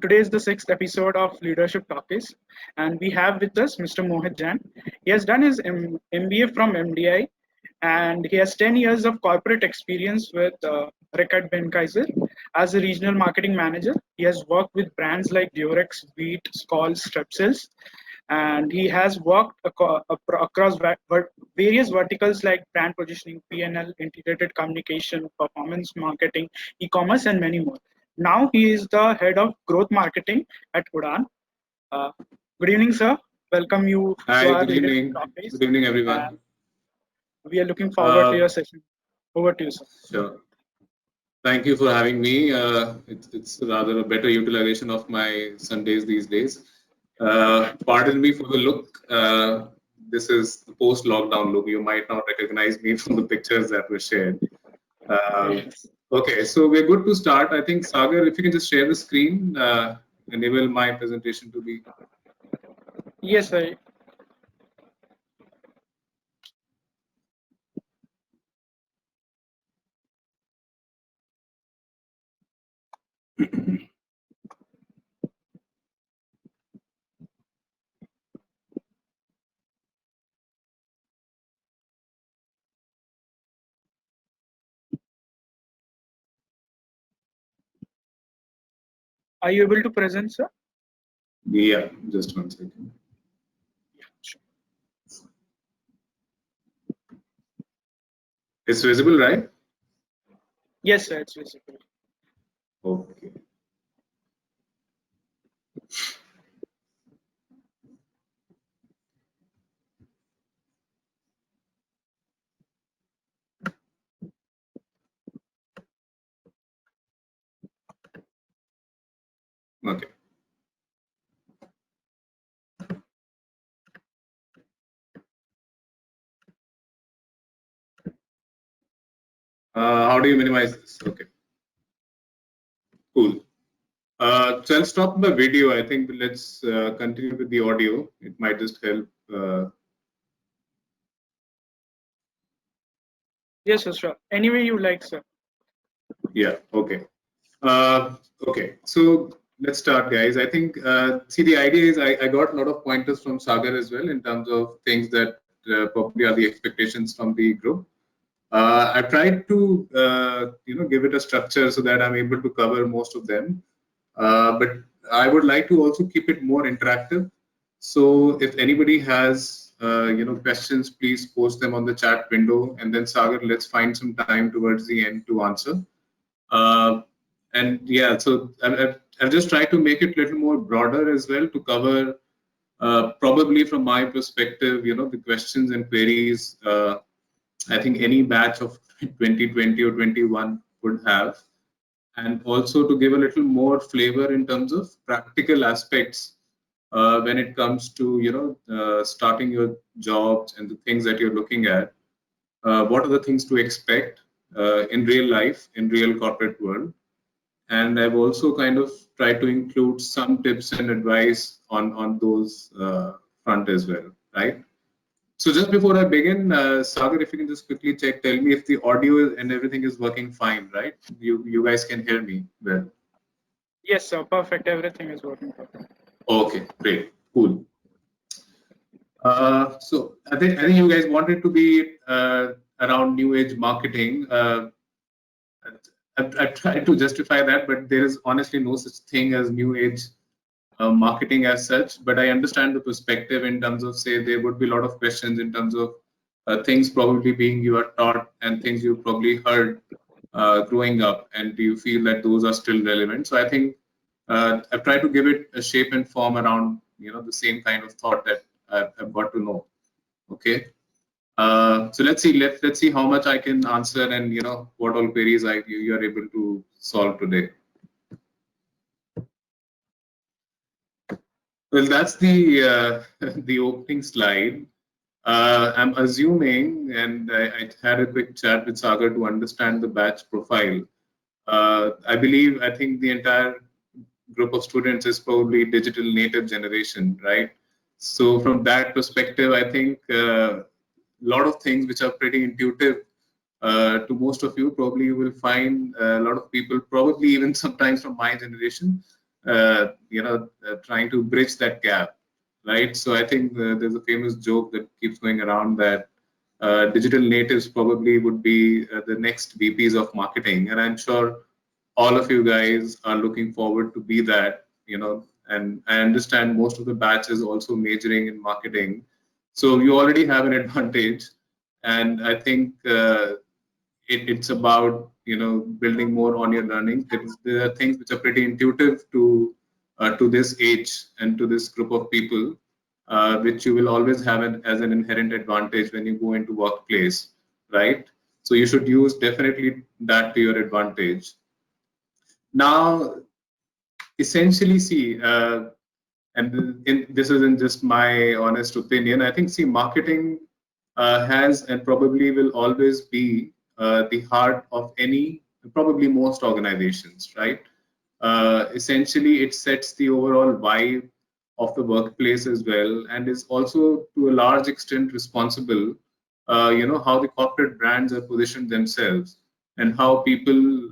Today is the sixth episode of Leadership Talkies, and we have with us Mr. Mohit Jain. He has done his MBA from MDI, and he has 10 years of corporate experience with Reckitt Benckiser as a regional marketing manager. He has worked with brands like Durex, Veet, Skoll, Strepsils, and he has worked across various verticals like brand positioning, PNL, integrated communication, performance marketing, e-commerce, and many more. Now he is the head of growth marketing at Udan. Uh, Good evening, sir. Welcome you to Hi, our good leadership evening. office, Good evening, and everyone. we are looking forward to Uh, your session. Over to you, sir. sure. Thank you for having me. It's rather a better utilization of my Sundays these days. Pardon me for the look. This is the post-lockdown look. You might not recognize me from the pictures that were shared. Uh, Yes. okay, so we're good to start. I think, Sagar, if you can just share the screen, enable my presentation to be. Yes, sir. Are you able to present, sir? Yeah, just one second. It's visible, right? Yes, sir. It's visible. Okay. Okay. How do you minimize this? Okay, cool. So I'll stop the video. I think let's continue with the audio. It might just help. Yes, sir. Sure. Any way you like, sir. Yeah, okay. Uh, okay, so let's start, guys. I think, see, the idea is I got a lot of pointers from Sagar as well in terms of things that probably are the expectations from the group. I've tried to, give it a structure so that I'm able to cover most of them. But I would like to also keep it more interactive. So if anybody has, questions, please post them on the chat window. And then Sagar, let's find some time towards the end to answer. Uh, and yeah, so I've just tried to make it a little more broader as well to cover, probably from my perspective, the questions and queries. I think any batch of 2020 or 21 would have, and also to give a little more flavor in terms of practical aspects when it comes to starting your jobs and the things that you're looking at. What are the things to expect in real life, in real corporate world? And I've also kind of tried to include some tips and advice on those front as well, right? So just before I begin, Sagar, if you can just quickly check, tell me if the audio and everything is working fine, right? You guys can hear me well. Yes, sir. Perfect. Everything is working perfect. Okay, great, cool. So I think you guys wanted to be around new age marketing. I've tried to justify that, but there is honestly no such thing as new age marketing as such. But I understand the perspective in terms of, say, there would be a lot of questions in terms of things probably being you are taught and things you probably heard growing up, and do you feel that those are still relevant? So I think I've tried to give it a shape and form around the same kind of thought that I've got to know. Okay. So let's see how much I can answer, and what all queries you are able to solve today. Well, that's the the opening slide. I'm assuming, and I had a quick chat with Sagar to understand the batch profile. I think the entire group of students is probably digital native generation, right? So from that perspective, I think a lot of things which are pretty intuitive to most of you, probably you will find a lot of people, probably even sometimes from my generation, trying to bridge that gap, right? So I think there's a famous joke that keeps going around that digital natives probably would be the next VPs of marketing, and I'm sure all of you guys are looking forward to be that, and I understand most of the batch is also majoring in marketing. So you already have an advantage. And I think it's about, building more on your learning. There are things which are pretty intuitive to this age and to this group of people, which you will always have as an inherent advantage when you go into workplace, right? So you should use definitely that to your advantage. Now, essentially, see, this isn't just my honest opinion. I think, see, marketing has and probably will always be the heart of any, probably most organizations, right? Essentially, it sets the overall vibe of the workplace as well, and is also to a large extent responsible, how the corporate brands are positioned themselves and how people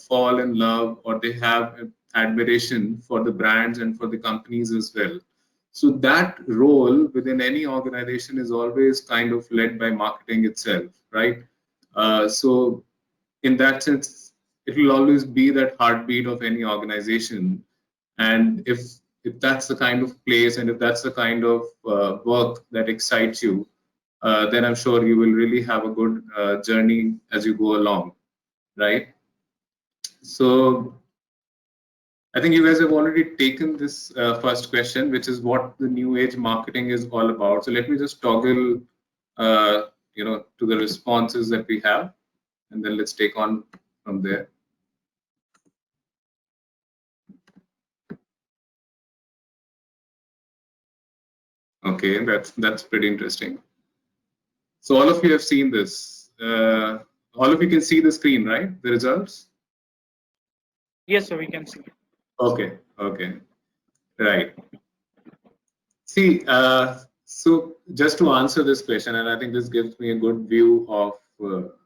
fall in love or they have admiration for the brands and for the companies as well. So that role within any organization is always kind of led by marketing itself, right? So in that sense, it will always be that heartbeat of any organization. And if that's the kind of place and if that's the kind of work that excites you, then I'm sure you will really have a good journey as you go along, right? So I think you guys have already taken this first question, which is what the new age marketing is all about. So let me just toggle, to the responses that we have, and then let's take on from there. Okay, that's pretty interesting. So all of you have seen this. All of you can see the screen, right? The results? Yes, sir, we can see. Okay, okay, right. See, so just to answer this question, and I think this gives me a good view of where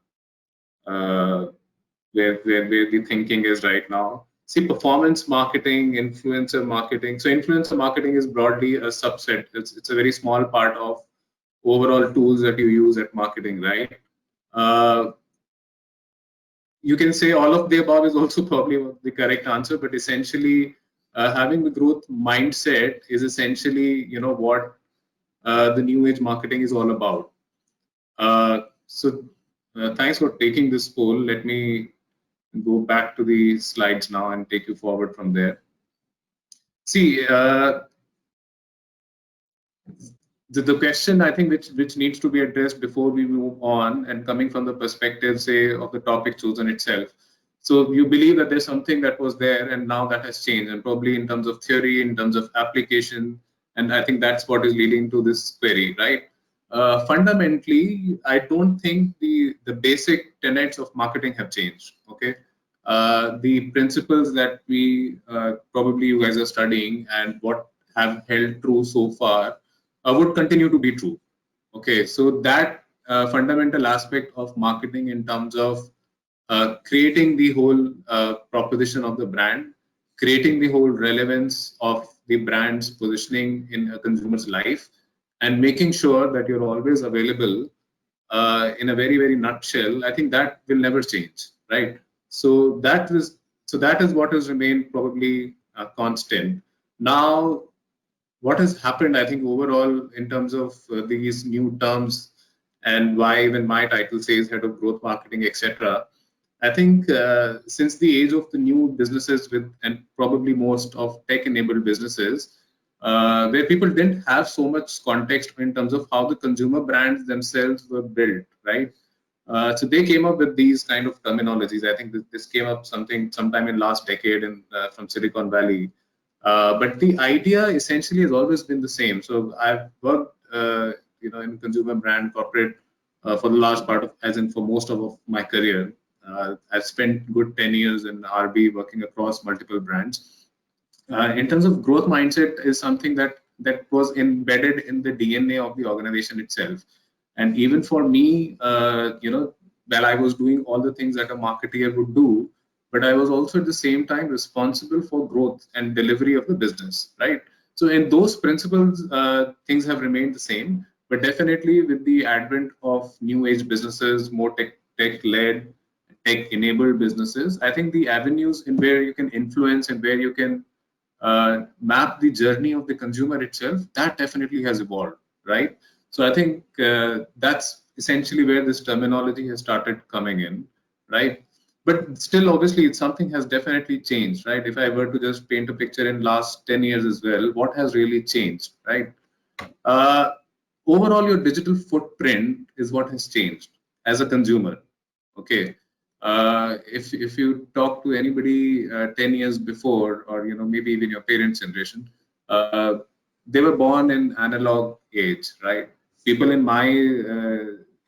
the thinking is right now. See, performance marketing, influencer marketing. So influencer marketing is broadly a subset. It's a very small part of overall tools that you use at marketing, right? You can say all of the above is also probably the correct answer, but essentially having the growth mindset is essentially, what the new age marketing is all about. So thanks for taking this poll. Let me go back to the slides now and take you forward from there. See, the question I think which needs to be addressed before we move on, and coming from the perspective, say, of the topic chosen itself. So you believe that there's something that was there and now that has changed, and probably in terms of theory, in terms of application, and I think that's what is leading to this query, right? Fundamentally, I don't think the basic tenets of marketing have changed. Okay, the principles that we probably you guys are studying and what have held true so far would continue to be true. Okay, so that fundamental aspect of marketing in terms of creating the whole proposition of the brand, creating the whole relevance of the brand's positioning in a consumer's life, and making sure that you're always available in a very, very nutshell, I think that will never change, right? So that is what has remained probably constant. Now, what has happened, I think, overall in terms of these new terms and why even my title says head of growth marketing, etc. I think since the age of the new businesses and probably most of tech-enabled businesses, where people didn't have so much context in terms of how the consumer brands themselves were built, right? So they came up with these kind of terminologies. I think this came up sometime in last decade from Silicon Valley. But the idea essentially has always been the same. So I've worked, in consumer brand corporate for the large part of, as in for most of my career. I've spent good 10 years in RB working across multiple brands. In terms of growth mindset is something that was embedded in the DNA of the organization itself. And even for me, while I was doing all the things that a marketeer would do, but I was also at the same time responsible for growth and delivery of the business, right? So in those principles, things have remained the same, but definitely with the advent of new age businesses, more tech-led, tech-enabled businesses, I think the avenues in where you can influence and where you can map the journey of the consumer itself, that definitely has evolved, right? So I think that's essentially where this terminology has started coming in, right? But still, obviously, something has definitely changed, right? If I were to just paint a picture in last 10 years as well, what has really changed, right? Uh, Overall, your digital footprint is what has changed as a consumer. Okay, if you talk to anybody 10 years before, or maybe even your parents' generation, uh, they were born in analog age, right? People in my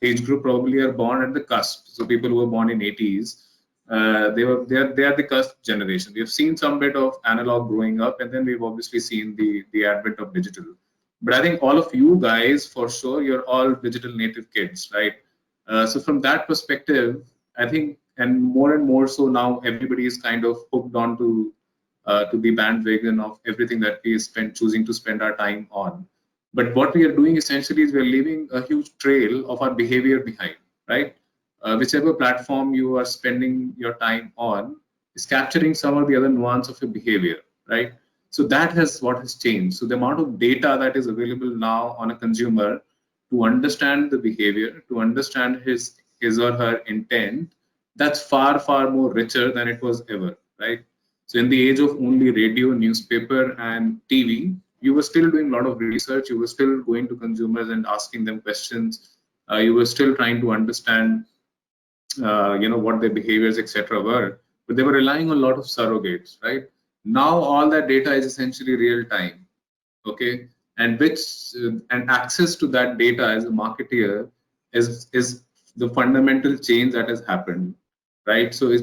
age group probably are born at the cusp. So people who were born in 80s, they are the cusp generation. We've seen some bit of analog growing up, and then we've obviously seen the advent of digital. But I think all of you guys, for sure, you're all digital native kids, right? So from that perspective, I think, and more so now, everybody is kind of hooked on to the bandwagon of everything that we spend choosing to spend our time on. But what we are doing essentially is we're leaving a huge trail of our behavior behind, right? Whichever platform you are spending your time on is capturing some of the other nuance of your behavior, right? So that has what has changed. So the amount of data that is available now on a consumer to understand the behavior, to understand his or her intent, that's far more richer than it was ever, right? So in the age of only radio, newspaper, and TV, you were still doing a lot of research. You were still going to consumers and asking them questions. You were still trying to understand, what their behaviors, etc., were. But they were relying on a lot of surrogates, right? Now all that data is essentially real time, okay, and and access to that data as a marketeer is the fundamental change that has happened, right? So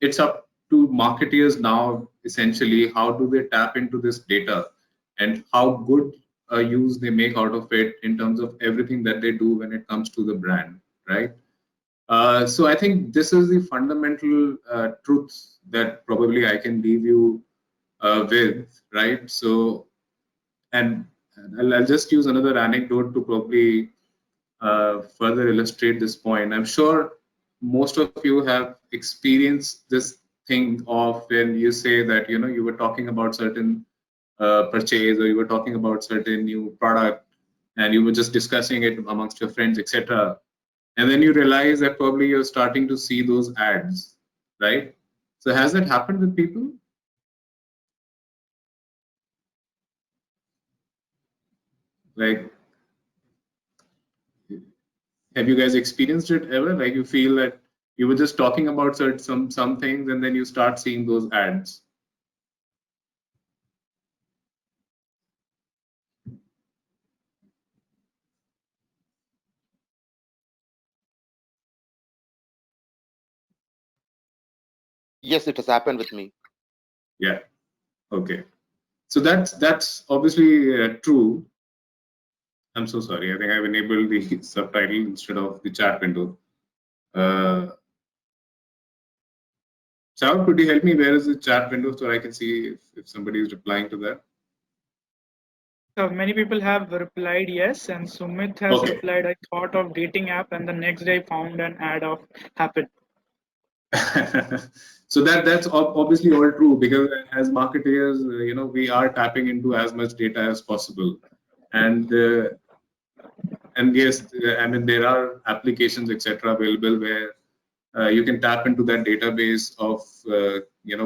it's up to marketeers now, essentially, how do they tap into this data and how good a use they make out of it in terms of everything that they do when it comes to the brand, right? So I think this is the fundamental truth that probably I can leave you with, right? So, and I'll just use another anecdote to probably further illustrate this point. I'm sure most of you have experienced this thing of when you say that you were talking about certain purchase, or you were talking about certain new product, and you were just discussing it amongst your friends, etc. And then you realize that probably you're starting to see those ads, right? So has that happened with people? Like, have you guys experienced it ever? Like, you feel that you were just talking about some things, and then you start seeing those ads. Yes, it has happened with me. Yeah. Okay. So that's obviously true. I'm so sorry. I think I've enabled the subtitle instead of the chat window. Saurabh, could you help me? Where is the chat window so I can see if somebody is replying to that? So many people have replied yes, and Sumit has replied, I thought of dating app, and the next day found an ad of Happen. So that's obviously all true, because as marketers, we are tapping into as much data as possible, and yes, I mean, there are applications, etc., available where you can tap into that database of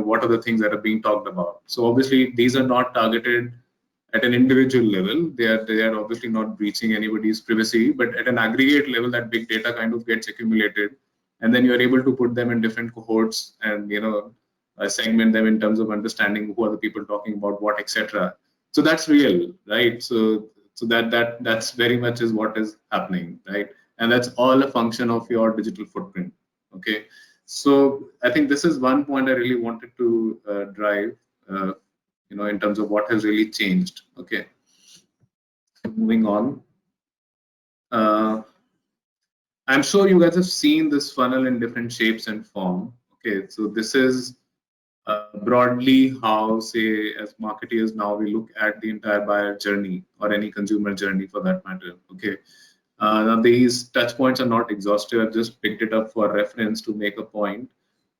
what are the things that are being talked about. So obviously these are not targeted at an individual level. They are obviously not breaching anybody's privacy, but at an aggregate level, that big data kind of gets accumulated, and then you're able to put them in different cohorts and segment them in terms of understanding who are the people talking about what, etc. So that's real, right? So that's very much is what is happening, right? And that's all a function of your digital footprint. Okay, so I think this is one point I really wanted to drive, in terms of what has really changed. Okay, moving on. I'm sure you guys have seen this funnel in different shapes and form. Okay, so this is broadly how, say, as marketeers now we look at the entire buyer journey or any consumer journey for that matter. Okay. Now these touch points are not exhaustive. I've just picked it up for reference to make a point.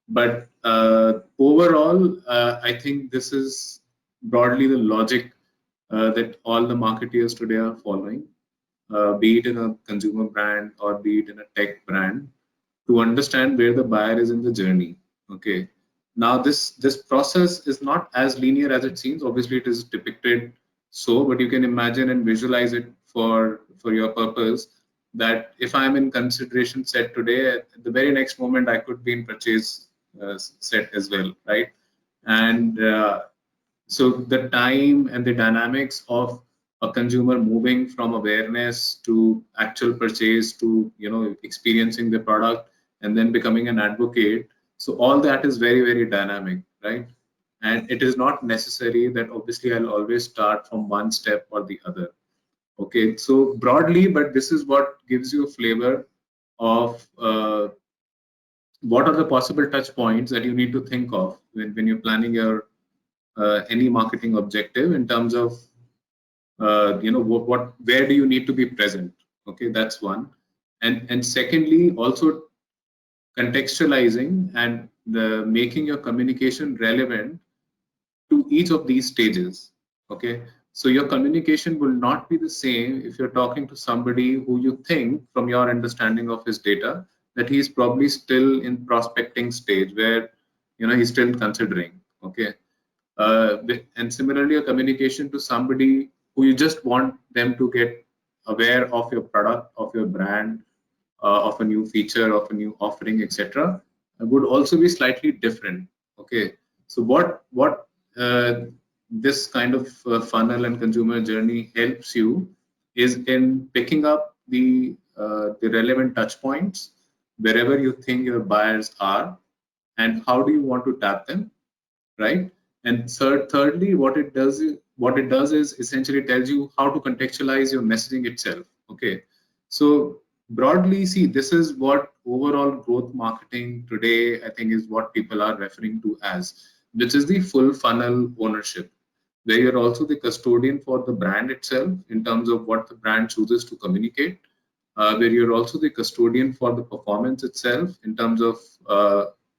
But overall, I think this is broadly the logic that all the marketeers today are following, be it in a consumer brand or be it in a tech brand, to understand where the buyer is in the journey. Okay. Now this process is not as linear as it seems. Obviously, it is depicted so, but you can imagine and visualize it for your purpose that if I'm in consideration set today, at the very next moment I could be in purchase set as well, right? And so the time and the dynamics of a consumer moving from awareness to actual purchase to experiencing the product and then becoming an advocate, so all that is very, very dynamic, right? And it is not necessary that obviously I'll always start from one step or the other. Okay, so broadly, but this is what gives you a flavor of what are the possible touch points that you need to think of when you're planning your any marketing objective in terms of where do you need to be present. Okay, that's one. And secondly, also contextualizing and making your communication relevant to each of these stages. Okay, so your communication will not be the same if you're talking to somebody who you think, from your understanding of his data, that he's probably still in prospecting stage where he's still considering. Okay, and similarly, a communication to somebody who you just want them to get aware of your product, of your brand, of a new feature, of a new offering, etc., would also be slightly different. Okay, so what this kind of funnel and consumer journey helps you is in picking up the relevant touch points wherever you think your buyers are, and how do you want to tap them, right? And thirdly, what it does is essentially tells you how to contextualize your messaging itself. Okay, so broadly, see, this is what overall growth marketing today, I think, is what people are referring to as, which is the full funnel ownership, where you're also the custodian for the brand itself in terms of what the brand chooses to communicate, where you're also the custodian for the performance itself in terms of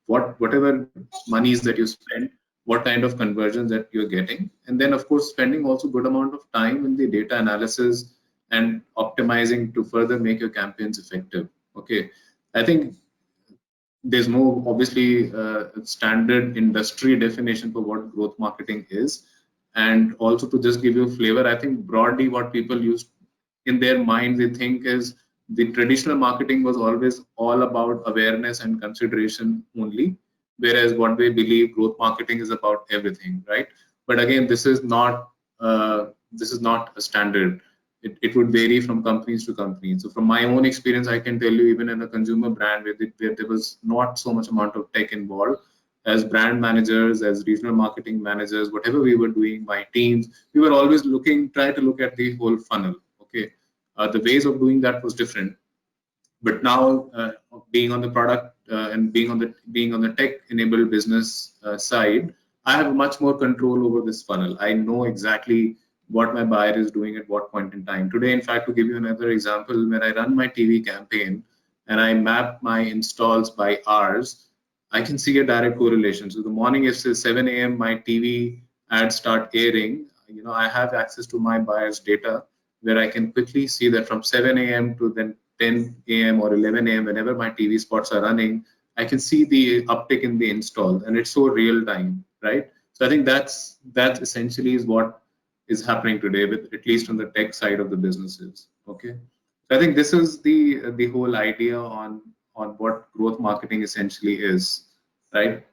whatever monies that you spend, what kind of conversions that you're getting, and then of course spending also good amount of time in the data analysis and optimizing to further make your campaigns effective. Okay, I think there's no obviously standard industry definition for what growth marketing is. And also to just give you a flavor, I think broadly what people use in their mind, they think is the traditional marketing was always all about awareness and consideration only, whereas what they believe growth marketing is about everything, right? But again, this is not a standard. It would vary from companies to companies. So from my own experience, I can tell you, even in a consumer brand where there was not so much amount of tech involved, as brand managers, as regional marketing managers, whatever we were doing, my teams, we were always trying to look at the whole funnel. Okay, the ways of doing that was different. But now, being on the product and being on the tech-enabled business side, I have much more control over this funnel. I know exactly what my buyer is doing at what point in time. Today, in fact, to give you another example, when I run my TV campaign and I map my installs by hours, I can see a direct correlation. So the morning, if it's 7 a.m., my TV ads start airing. I have access to my buyer's data, where I can quickly see that from 7 a.m. to then 10 a.m. or 11 a.m., whenever my TV spots are running, I can see the uptick in the install, and it's so real time, right? So I think that's essentially is what is happening today, with at least on the tech side of the businesses. Okay, so I think this is the whole idea on what growth marketing essentially is, right?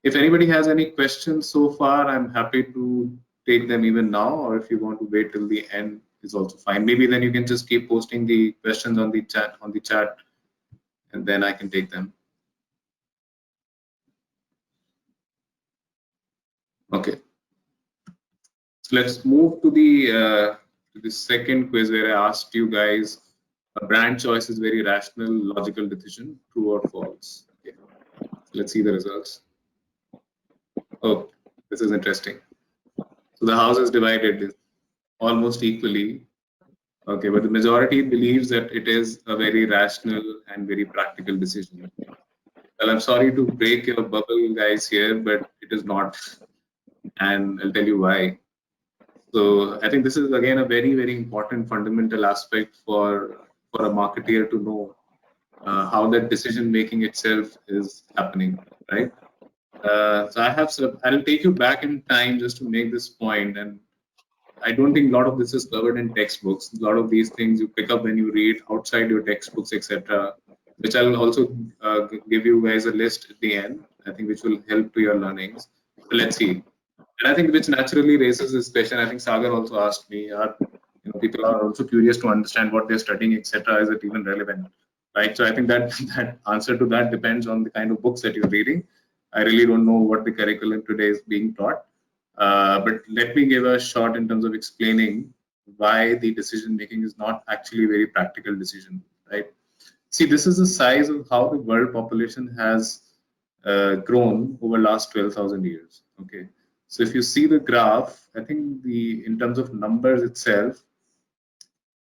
If anybody has any questions so far, I'm happy to take them even now, or if you want to wait till the end, is also fine. Maybe then you can just keep posting the questions on the chat, and then I can take them. Okay. So let's move to the second quiz, where I asked you guys, a brand choice is very rational, logical decision, true or false. Okay. So let's see the results. Oh, this is interesting. So the house is divided almost equally. Okay, but the majority believes that it is a very rational and very practical decision. Well, I'm sorry to break your bubble, guys, here, but it is not, and I'll tell you why. So I think this is again a very, very important fundamental aspect for a marketeer to know how that decision making itself is happening, right? So I'll take you back in time just to make this point, and I don't think a lot of this is covered in textbooks. A lot of these things you pick up when you read outside your textbooks, etc., which I'll also give you guys a list at the end, I think, which will help to your learnings. So let's see. And I think which naturally raises this question. I think Sagar also asked me, people are also curious to understand what they're studying, etc. Is it even relevant? Right. So I think that that answer to that depends on the kind of books that you're reading. I really don't know what the curriculum today is being taught. But let me give a shot in terms of explaining why the decision making is not actually a very practical decision, right? See, this is the size of how the world population has grown over last 12,000 years. Okay, so if you see the graph, I think in terms of numbers itself,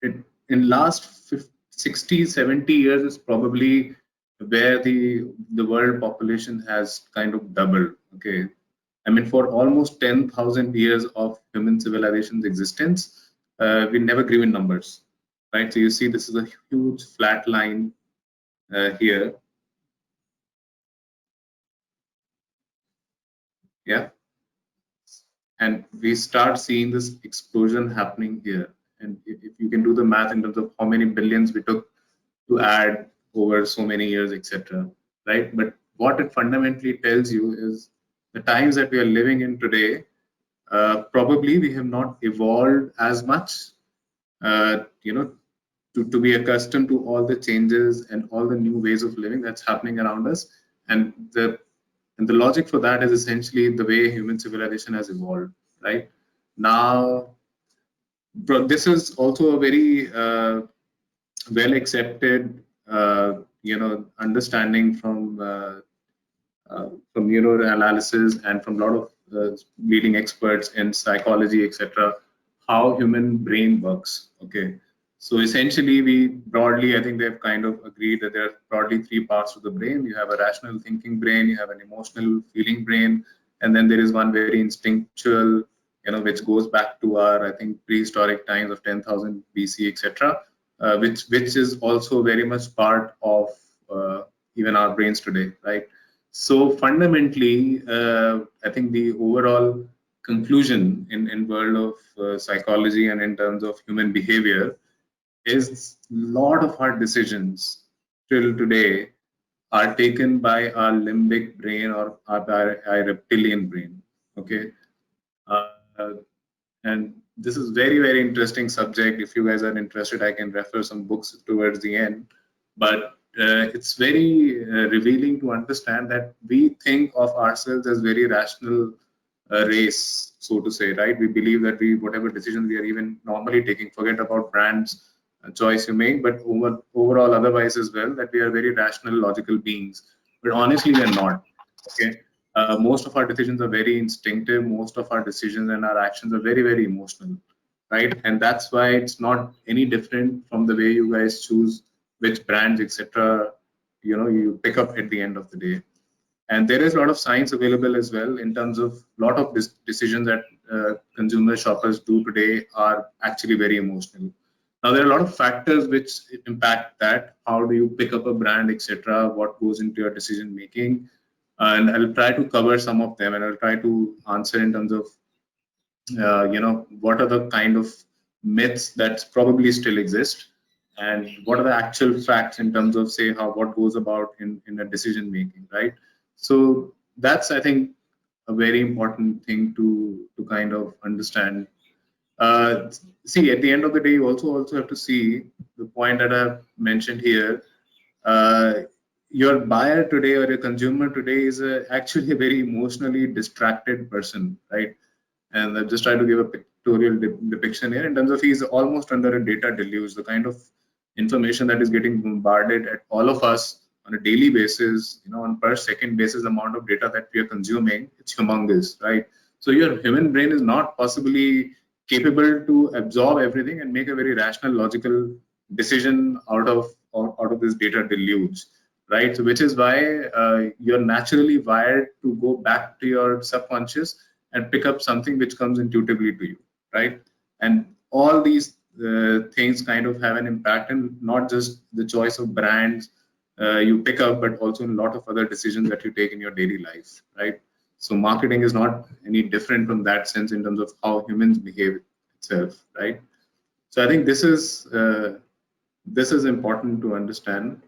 it in last 50, 60, 70 years is probably where the world population has kind of doubled. Okay, I mean, for almost 10,000 years of human civilization's existence, we never grew in numbers, right? So you see, this is a huge flat line here. Yeah. And we start seeing this explosion happening here. And if you can do the math in terms of how many billions we took to add over so many years, etc., right? But what it fundamentally tells you is the times that we are living in today, probably we have not evolved as much, to be accustomed to all the changes and all the new ways of living that's happening around us. And the logic for that is essentially the way human civilization has evolved, right? Now, this is also a very well accepted, understanding from neuroanalysis and from a lot of leading experts in psychology, etc., how human brain works. Okay, so essentially, we broadly, I think they've kind of agreed that there are broadly three parts of the brain. You have a rational thinking brain, you have an emotional feeling brain, and then there is one very instinctual, which goes back to our, I think, prehistoric times of 10,000 BC, etc., which is also very much part of even our brains today, right? So fundamentally, I think the overall conclusion in world of psychology and in terms of human behavior is a lot of our decisions till today are taken by our limbic brain or our reptilian brain. Okay, uh, and this is very, very interesting subject. If you guys are interested, I can refer some books towards the end. But it's very revealing to understand that we think of ourselves as very rational race, so to say, right? We believe that whatever decisions we are even normally taking, forget about brands choice you make, but overall otherwise as well, that we are very rational, logical beings. But honestly, we are not. Okay, most of our decisions are very instinctive. Most of our decisions and our actions are very, very emotional, right? And that's why it's not any different from the way you guys choose which brands, etc., you pick up at the end of the day. And there is a lot of science available as well in terms of a lot of decisions that consumer shoppers do today are actually very emotional. Now, there are a lot of factors which impact that. How do you pick up a brand, etc.? What goes into your decision making? And I'll try to cover some of them, and I'll try to answer in terms of, what are the kind of myths that probably still exist, and what are the actual facts in terms of, say, what goes about in a decision making, right? So that's, I think, a very important thing to kind of understand. See, at the end of the day, you also have to see the point that I've mentioned here. Uh, your buyer today or your consumer today is actually a very emotionally distracted person, right? And I've just tried to give a pictorial depiction here in terms of he's almost under a data deluge. The kind of information that is getting bombarded at all of us on a daily basis, on per second basis, the amount of data that we are consuming, it's humongous, right? So your human brain is not possibly capable to absorb everything and make a very rational, logical decision out of this data deluge, right? So which is why you're naturally wired to go back to your subconscious and pick up something which comes intuitively to you, right? And all these things kind of have an impact in not just the choice of brands you pick up, but also in a lot of other decisions that you take in your daily life, right? So marketing is not any different from that sense in terms of how humans behave itself, right? So I think this is important to understand.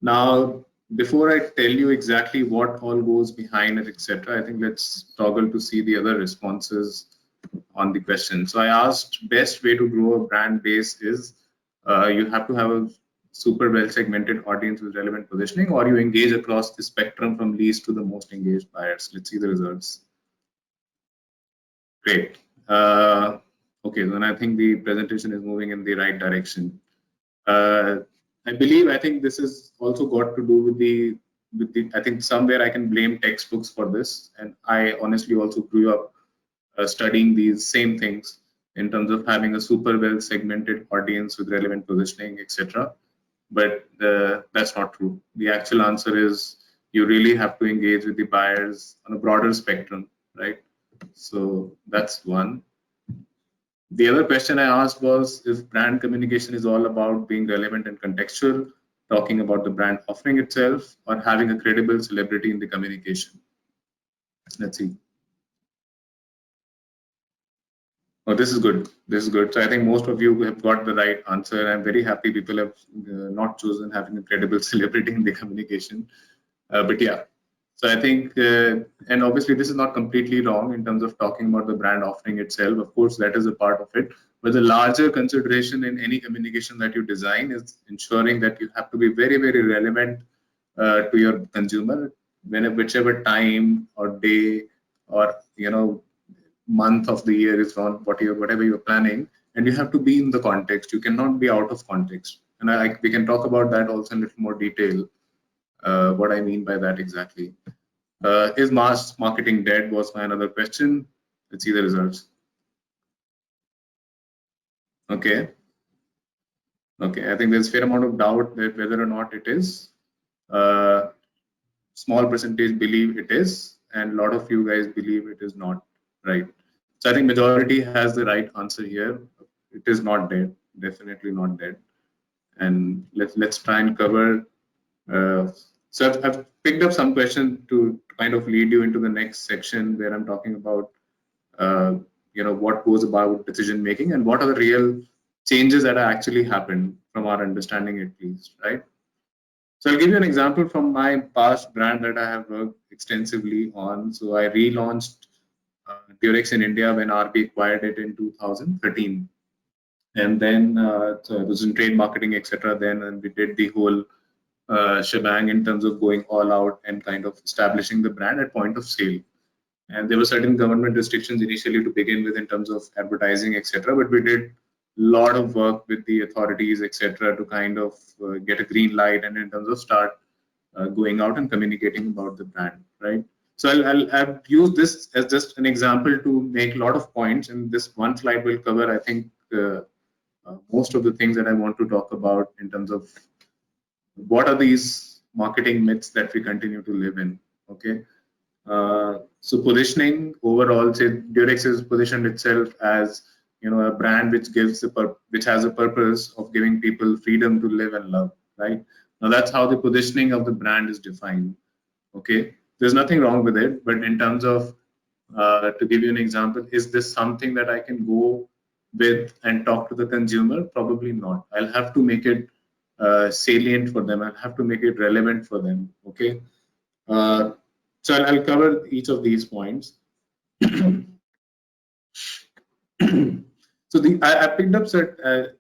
Now, before I tell you exactly what all goes behind it, etc., I think let's toggle to see the other responses on the question. So I asked, best way to grow a brand base is you have to have a super well segmented audience with relevant positioning, or you engage across the spectrum from least to the most engaged buyers. Let's see the results. Great. Okay, then I think the presentation is moving in the right direction. I think this is also got to do with the I think somewhere I can blame textbooks for this, and I honestly also grew up studying these same things in terms of having a super well segmented audience with relevant positioning, etc. But that's not true. The actual answer is you really have to engage with the buyers on a broader spectrum, right? So that's one. The other question I asked was if brand communication is all about being relevant and contextual, talking about the brand offering itself, or having a credible celebrity in the communication. Let's see. Oh, this is good. This is good. So I think most of you have got the right answer. I'm very happy people have not chosen having a credible celebrity in the communication. But yeah, so I think, and obviously this is not completely wrong in terms of talking about the brand offering itself. Of course, that is a part of it. But the larger consideration in any communication that you design is ensuring that you have to be very, very relevant to your consumer, whichever time or day or month of the year is on whatever you're planning, and you have to be in the context. You cannot be out of context. And we can talk about that also in a little more detail. What I mean by that exactly. Is mass marketing dead was my another question. Let's see the results. Okay. Okay, I think there's a fair amount of doubt that whether or not it is. Small percentage believe it is, and a lot of you guys believe it is not, right? So I think majority has the right answer here. It is not dead, definitely not dead. And let's try and cover. So I've picked up some questions to kind of lead you into the next section where I'm talking about, what goes about decision making and what are the real changes that actually happened from our understanding at least, right? So I'll give you an example from my past brand that I have worked extensively on. So I relaunched Durex in India when RB acquired it in 2013. And then so it was in trade marketing, etc. Then, and we did the whole shebang in terms of going all out and kind of establishing the brand at point of sale. And there were certain government restrictions initially to begin with in terms of advertising, etc. But we did a lot of work with the authorities, etc., to kind of get a green light and in terms of start going out and communicating about the brand, right? So I'll use this as just an example to make a lot of points, and this one slide will cover, I think, most of the things that I want to talk about in terms of what are these marketing myths that we continue to live in, okay? So positioning overall, say Durex has positioned itself as a brand which has a purpose of giving people freedom to live and love, right? Now that's how the positioning of the brand is defined, okay? There's nothing wrong with it, but in terms of to give you an example, is this something that I can go with and talk to the consumer? Probably not. I'll have to make it salient for them. I'll have to make it relevant for them, okay? So I'll cover each of these points. So I picked up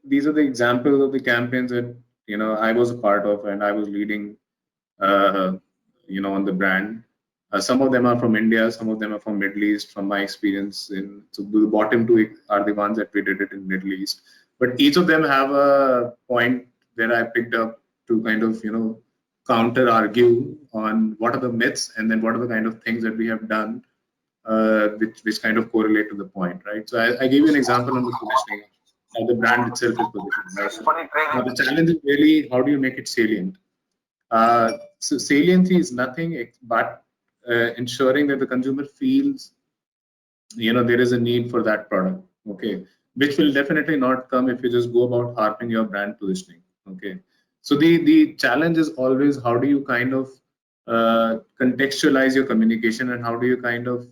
these are the examples of the campaigns that I was a part of and I was leading on the brand. Some of them are from India, some of them are from Middle East. From my experience, so the bottom two are the ones that we did it in Middle East. But each of them have a point where I picked up to kind of counter argue on what are the myths and then what are the kind of things that we have done which kind of correlate to the point, right? So I gave you an example on the positioning, how the brand itself is positioned. Right? So now the challenge is really how do you make it salient? So saliency is nothing but ensuring that the consumer feels, there is a need for that product, okay, which will definitely not come if you just go about harping your brand positioning, okay. So the challenge is always how do you kind of contextualize your communication and how do you kind of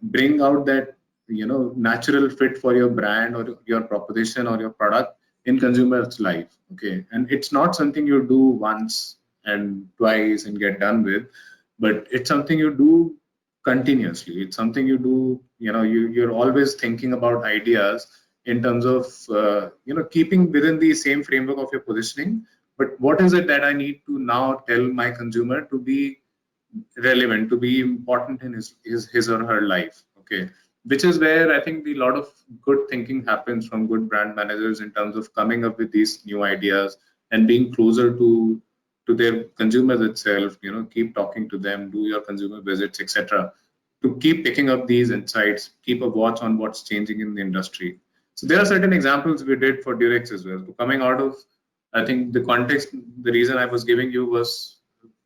bring out that natural fit for your brand or your proposition or your product in consumer's life, okay. And it's not something you do once and twice and get done with, but it's something you do continuously. It's something you do, you're always thinking about ideas in terms of keeping within the same framework of your positioning, but what is it that I need to now tell my consumer to be relevant, to be important in his or her life, okay. Which is where I think a lot of good thinking happens from good brand managers in terms of coming up with these new ideas and being closer to their consumers itself, keep talking to them, do your consumer visits, etc., to keep picking up these insights, keep a watch on what's changing in the industry. So there are certain examples we did for Durex as well. So coming out of, I think the context, the reason I was giving you was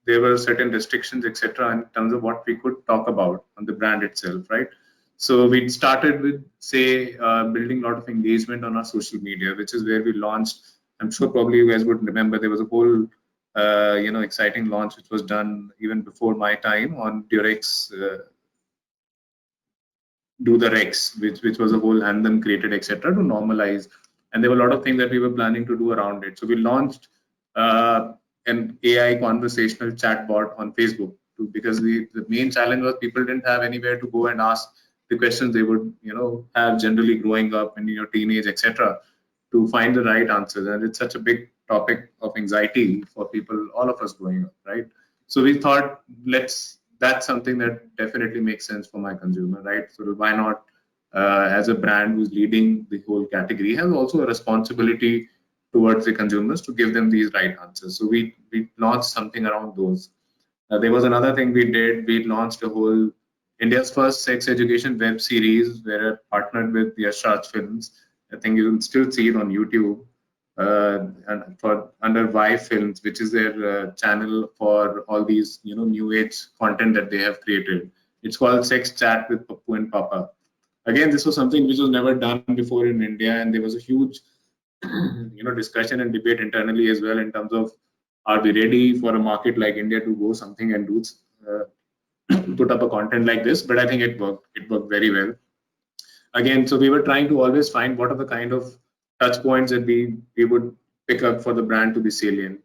there were certain restrictions, etc., in terms of what we could talk about on the brand itself, right? So we started with, say, building a lot of engagement on our social media, which is where we launched. I'm sure probably you guys would remember there was a whole, exciting launch which was done even before my time on Durex. Do the Rex, which was a whole anthem created, etc., to normalize. And there were a lot of things that we were planning to do around it. So we launched an AI conversational chatbot on Facebook because the main challenge was people didn't have anywhere to go and ask the questions they would have generally growing up in your teenage, etc., to find the right answers. And it's such a big topic of anxiety for people, all of us growing up, right? So we thought that's something that definitely makes sense for my consumer, right? So why not, as a brand who's leading the whole category, has also a responsibility towards the consumers to give them these right answers. So we launched something around those. There was another thing we did. We launched a whole India's first sex education web series where I partnered with the Yash Raj Films. I think you will still see it on YouTube. And for under Y Films, which is their channel for all these new age content that they have created. It's called Sex Chat with Pappu and Papa. Again, this was something which was never done before in India, and there was a huge discussion and debate internally as well in terms of are we ready for a market like India to go something and do put up a content like this. But I think it worked very well. Again, so we were trying to always find what are the kind of touch points that we would pick up for the brand to be salient.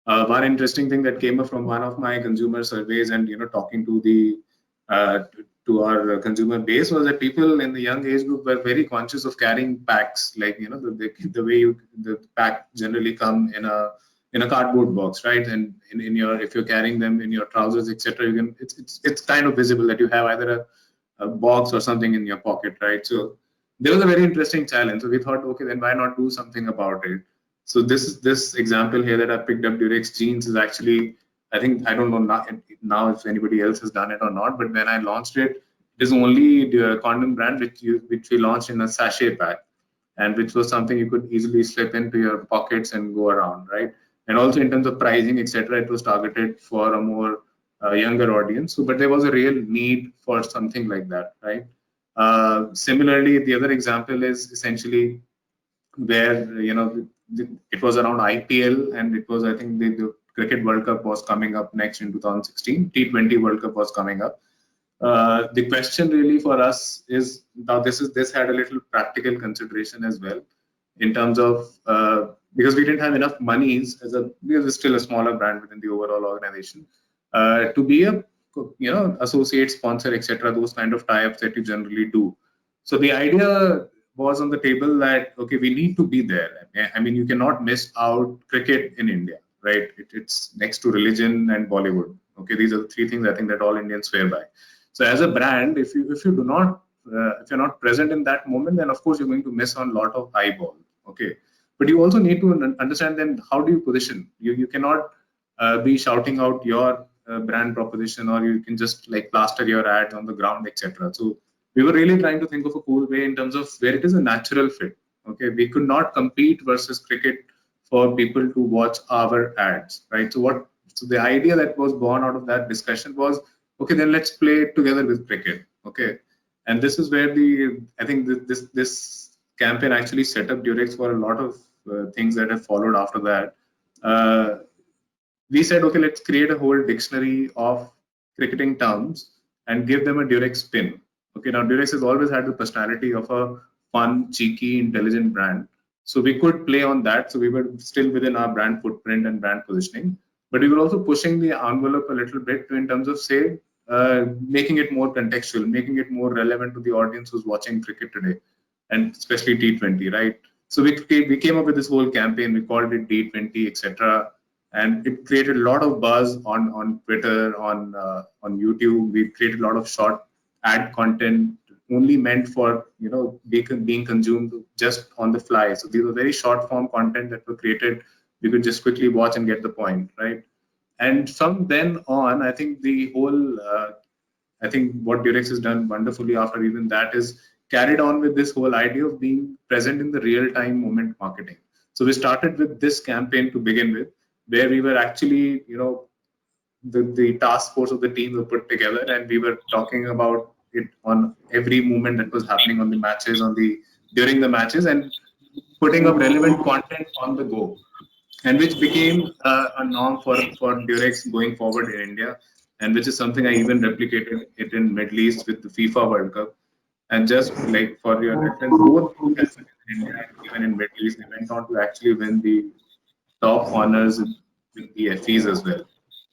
One interesting thing that came up from one of my consumer surveys and talking to the to our consumer base was that people in the young age group were very conscious of carrying packs, like the way the pack generally come in a cardboard box, right? And in your, if you're carrying them in your trousers, etc., you can it's kind of visible that you have either a box or something in your pocket, right? So there was a very interesting challenge. So we thought, okay, then why not do something about it? So this example here that I picked up, Durex jeans, is actually, I think, I don't know now if anybody else has done it or not, but when I launched it, it is only the condom brand which we launched in a sachet pack, and which was something you could easily slip into your pockets and go around, right? And also in terms of pricing, etc., it was targeted for a more younger audience. So, but there was a real need for something like that, right? Similarly, the other example is essentially where it was around IPL, and it was, I think, the Cricket World Cup was coming up next in 2016. T20 World Cup was coming up. The question really for us is now this had a little practical consideration as well in terms of because we didn't have enough monies because it's still a smaller brand within the overall organization to be a associate sponsor, etc., those kind of tie-ups that you generally do. So the idea was on the table that okay, we need to be there. I mean, you cannot miss out cricket in India, right? It's next to religion and Bollywood. Okay, these are the three things I think that all Indians swear by. So as a brand, if you do not if you're not present in that moment, then of course you're going to miss on a lot of eyeball. Okay, but you also need to understand then how do you position. You cannot be shouting out your brand proposition, or you can just like plaster your ad on the ground, etc. So we were really trying to think of a cool way in terms of where it is a natural fit. Okay, we could not compete versus cricket for people to watch our ads, right? So the idea that was born out of that discussion was, okay, then let's play it together with cricket. Okay, and this is where I think this campaign actually set up Durex for a lot of things that have followed after that. We said, okay, let's create a whole dictionary of cricketing terms and give them a Durex spin. Okay, now Durex has always had the personality of a fun, cheeky, intelligent brand. So we could play on that. So we were still within our brand footprint and brand positioning, but we were also pushing the envelope a little bit in terms of, say, making it more contextual, making it more relevant to the audience who's watching cricket today, and especially T20, right? So we came up with this whole campaign. We called it D20, etc., and it created a lot of buzz on Twitter, on YouTube. We created a lot of short ad content only meant for being consumed just on the fly. So these were very short form content that were created. You could just quickly watch and get the point, right? And from then on, I think the whole I think what Durex has done wonderfully after even that is carried on with this whole idea of being present in the real-time moment marketing. So we started with this campaign to begin with, where we were actually, the task force of the team were put together, and we were talking about it on every moment that was happening on the matches, during the matches, and putting up relevant content on the go, and which became a norm for Durex going forward in India, and which is something I even replicated it in Middle East with the FIFA World Cup. And just like for your reference, both in India and even in Middle East, they went on to actually win the top honors with the FEs as well,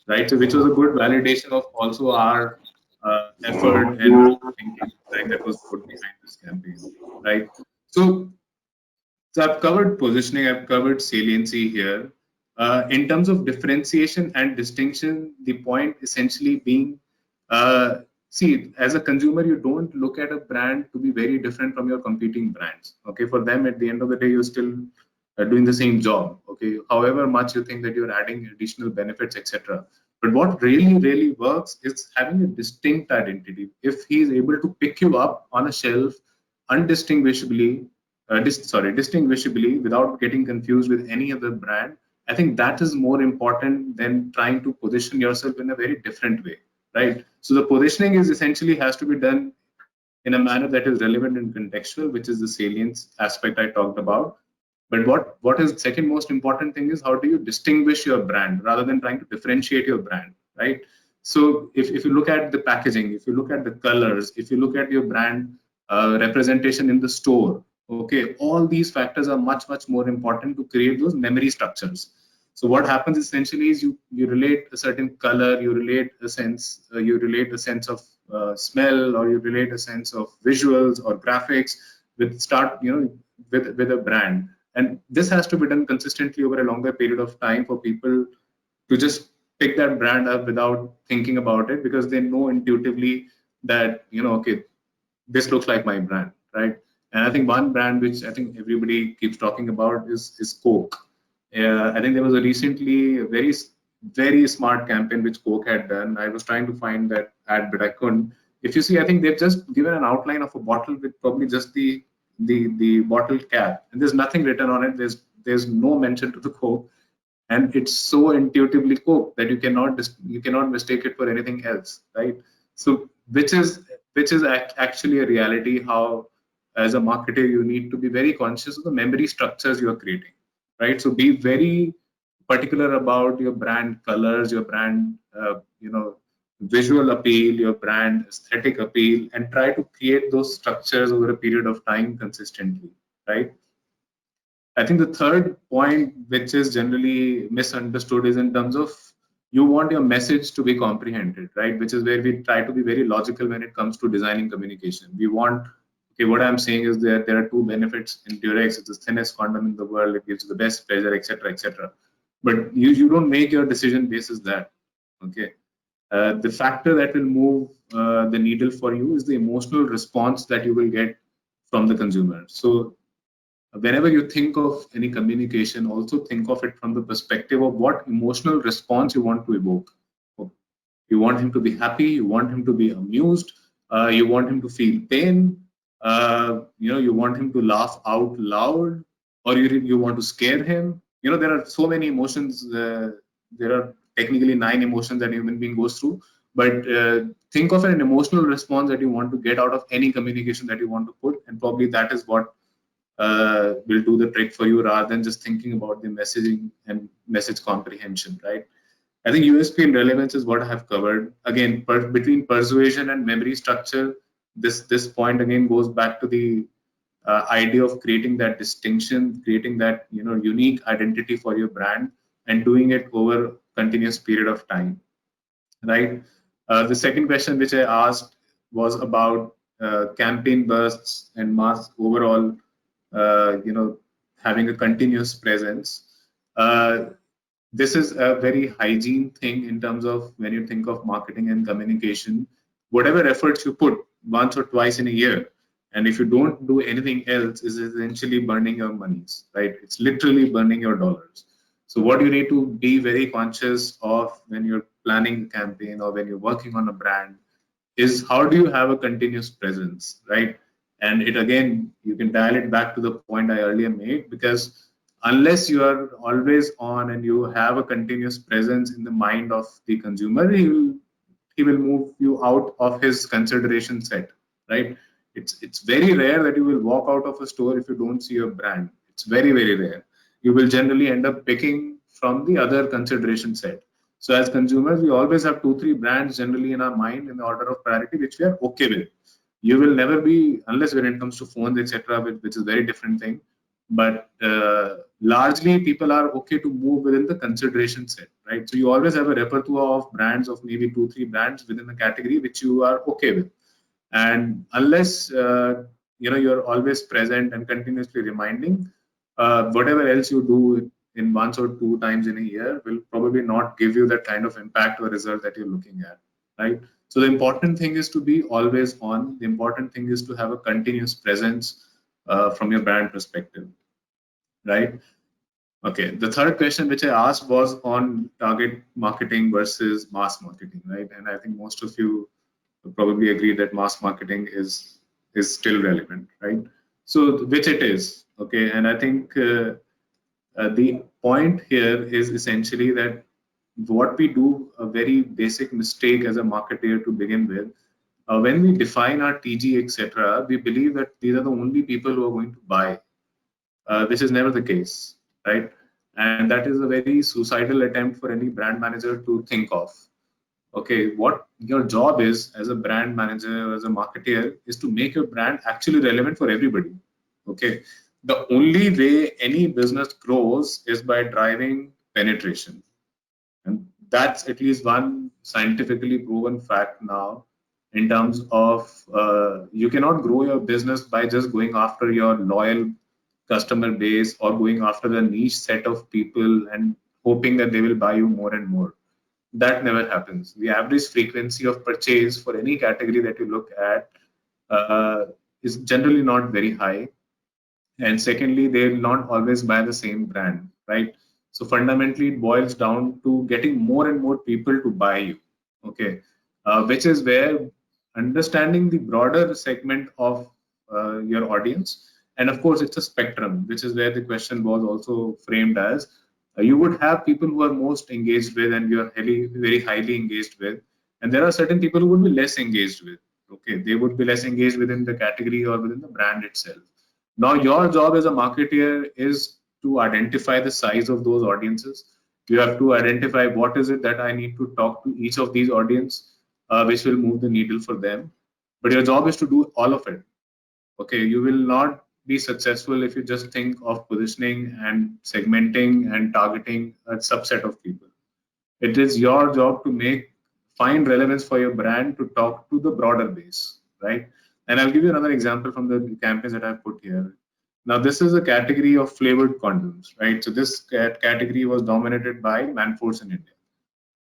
right? So which was a good validation of also our effort and thinking, right, that was put behind this campaign, right? So I've covered positioning, I've covered saliency here. In terms of differentiation and distinction, the point essentially being, see, as a consumer, you don't look at a brand to be very different from your competing brands. Okay, for them, at the end of the day, you're still doing the same job. Okay, however much you think that you're adding additional benefits, etc. But what really, really works is having a distinct identity. If he is able to pick you up on a shelf undistinguishably, distinguishably without getting confused with any other brand, I think that is more important than trying to position yourself in a very different way, right? So the positioning is essentially has to be done in a manner that is relevant and contextual, which is the salience aspect I talked about. But what is second most important thing is how do you distinguish your brand rather than trying to differentiate your brand, right? So if you look at the packaging, if you look at the colors, if you look at your brand representation in the store, okay, all these factors are much more important to create those memory structures. So what happens essentially is you relate a certain color, you relate a sense of smell, or you relate a sense of visuals or graphics with a brand. And this has to be done consistently over a longer period of time for people to just pick that brand up without thinking about it, because they know intuitively that, okay, this looks like my brand, right? And I think one brand which I think everybody keeps talking about is Coke. I think there was a recently very smart campaign which Coke had done. I was trying to find that ad, but I couldn't. If you see, I think they've just given an outline of a bottle with probably just the bottle cap, and there's nothing written on it. There's no mention to the Coke, and it's so intuitively Coke that you cannot mistake it for anything else, right? So which is actually a reality, how as a marketer you need to be very conscious of the memory structures you are creating, right? So be very particular about your brand colors, your brand visual appeal, your brand aesthetic appeal, and try to create those structures over a period of time consistently, right? I think the third point, which is generally misunderstood, is in terms of you want your message to be comprehended, right? Which is where we try to be very logical when it comes to designing communication. We want, okay, what I'm saying is that there are two benefits in Durex. It's the thinnest condom in the world. It gives you the best pleasure, etc., etc. But you don't make your decision basis that, okay? The factor that will move the needle for you is the emotional response that you will get from the consumer. So whenever you think of any communication, also think of it from the perspective of what emotional response you want to evoke. You want him to be happy, you want him to be amused, you want him to feel pain, you want him to laugh out loud, or you want to scare him. There are so many emotions. There are technically 9 emotions that a human being goes through, but think of an emotional response that you want to get out of any communication that you want to put, and probably that is what will do the trick for you, rather than just thinking about the messaging and message comprehension, right? I think USP and relevance is what I have covered. Again, between persuasion and memory structure, this point again goes back to the idea of creating that distinction, creating that unique identity for your brand, and doing it over a continuous period of time, right? The second question which I asked was about campaign bursts and mass overall, having a continuous presence. This is a very hygiene thing in terms of when you think of marketing and communication. Whatever efforts you put once or twice in a year, and if you don't do anything else, is essentially burning your monies, right? It's literally burning your dollars. So what you need to be very conscious of when you're planning a campaign or when you're working on a brand is how do you have a continuous presence, right? And it again, you can dial it back to the point I earlier made, because unless you are always on and you have a continuous presence in the mind of the consumer, he will move you out of his consideration set, right? It's very rare that you will walk out of a store if you don't see a brand. It's very, very rare. You will generally end up picking from the other consideration set. So as consumers, we always have 2-3 brands generally in our mind in the order of priority, which we are okay with. You will never be, unless when it comes to phones, etc., which is a very different thing. But largely, people are okay to move within the consideration set, right? So you always have a repertoire of brands of maybe 2-3 brands within the category which you are okay with. And unless you're always present and continuously reminding, whatever else you do in once or 2 times in a year will probably not give you that kind of impact or result that you're looking at, right? So the important thing is to be always on. The important thing is to have a continuous presence from your brand perspective, right? Okay, the third question which I asked was on target marketing versus mass marketing, right? And I think most of you probably agree that mass marketing is still relevant, right? So which it is, okay? And I think the point here is essentially that what we do, a very basic mistake as a marketer to begin with, when we define our TG, etc., we believe that these are the only people who are going to buy, which is never the case, right? And that is a very suicidal attempt for any brand manager to think of. Okay, what your job is as a brand manager, as a marketer, is to make your brand actually relevant for everybody. Okay, the only way any business grows is by driving penetration, and that's at least one scientifically proven fact now. In terms of you cannot grow your business by just going after your loyal customer base or going after the niche set of people and hoping that they will buy you more and more. That never happens. The average frequency of purchase for any category that you look at is generally not very high. And secondly, they will not always buy the same brand, right? So fundamentally, it boils down to getting more and more people to buy you, okay? Which is where understanding the broader segment of your audience, and of course, it's a spectrum, which is where the question was also framed as you would have people who are most engaged with and you are very highly engaged with, and there are certain people who would be less engaged with. Okay, they would be less engaged within the category or within the brand itself. Now, your job as a marketer is to identify the size of those audiences. You have to identify what is it that I need to talk to each of these audience, which will move the needle for them. But your job is to do all of it. Okay, you will not be successful if you just think of positioning and segmenting and targeting a subset of people. It is your job to find relevance for your brand to talk to the broader base, right? And I'll give you another example from the campaigns that I've put here. Now, this is a category of flavored condoms, right? So this category was dominated by Manforce in India.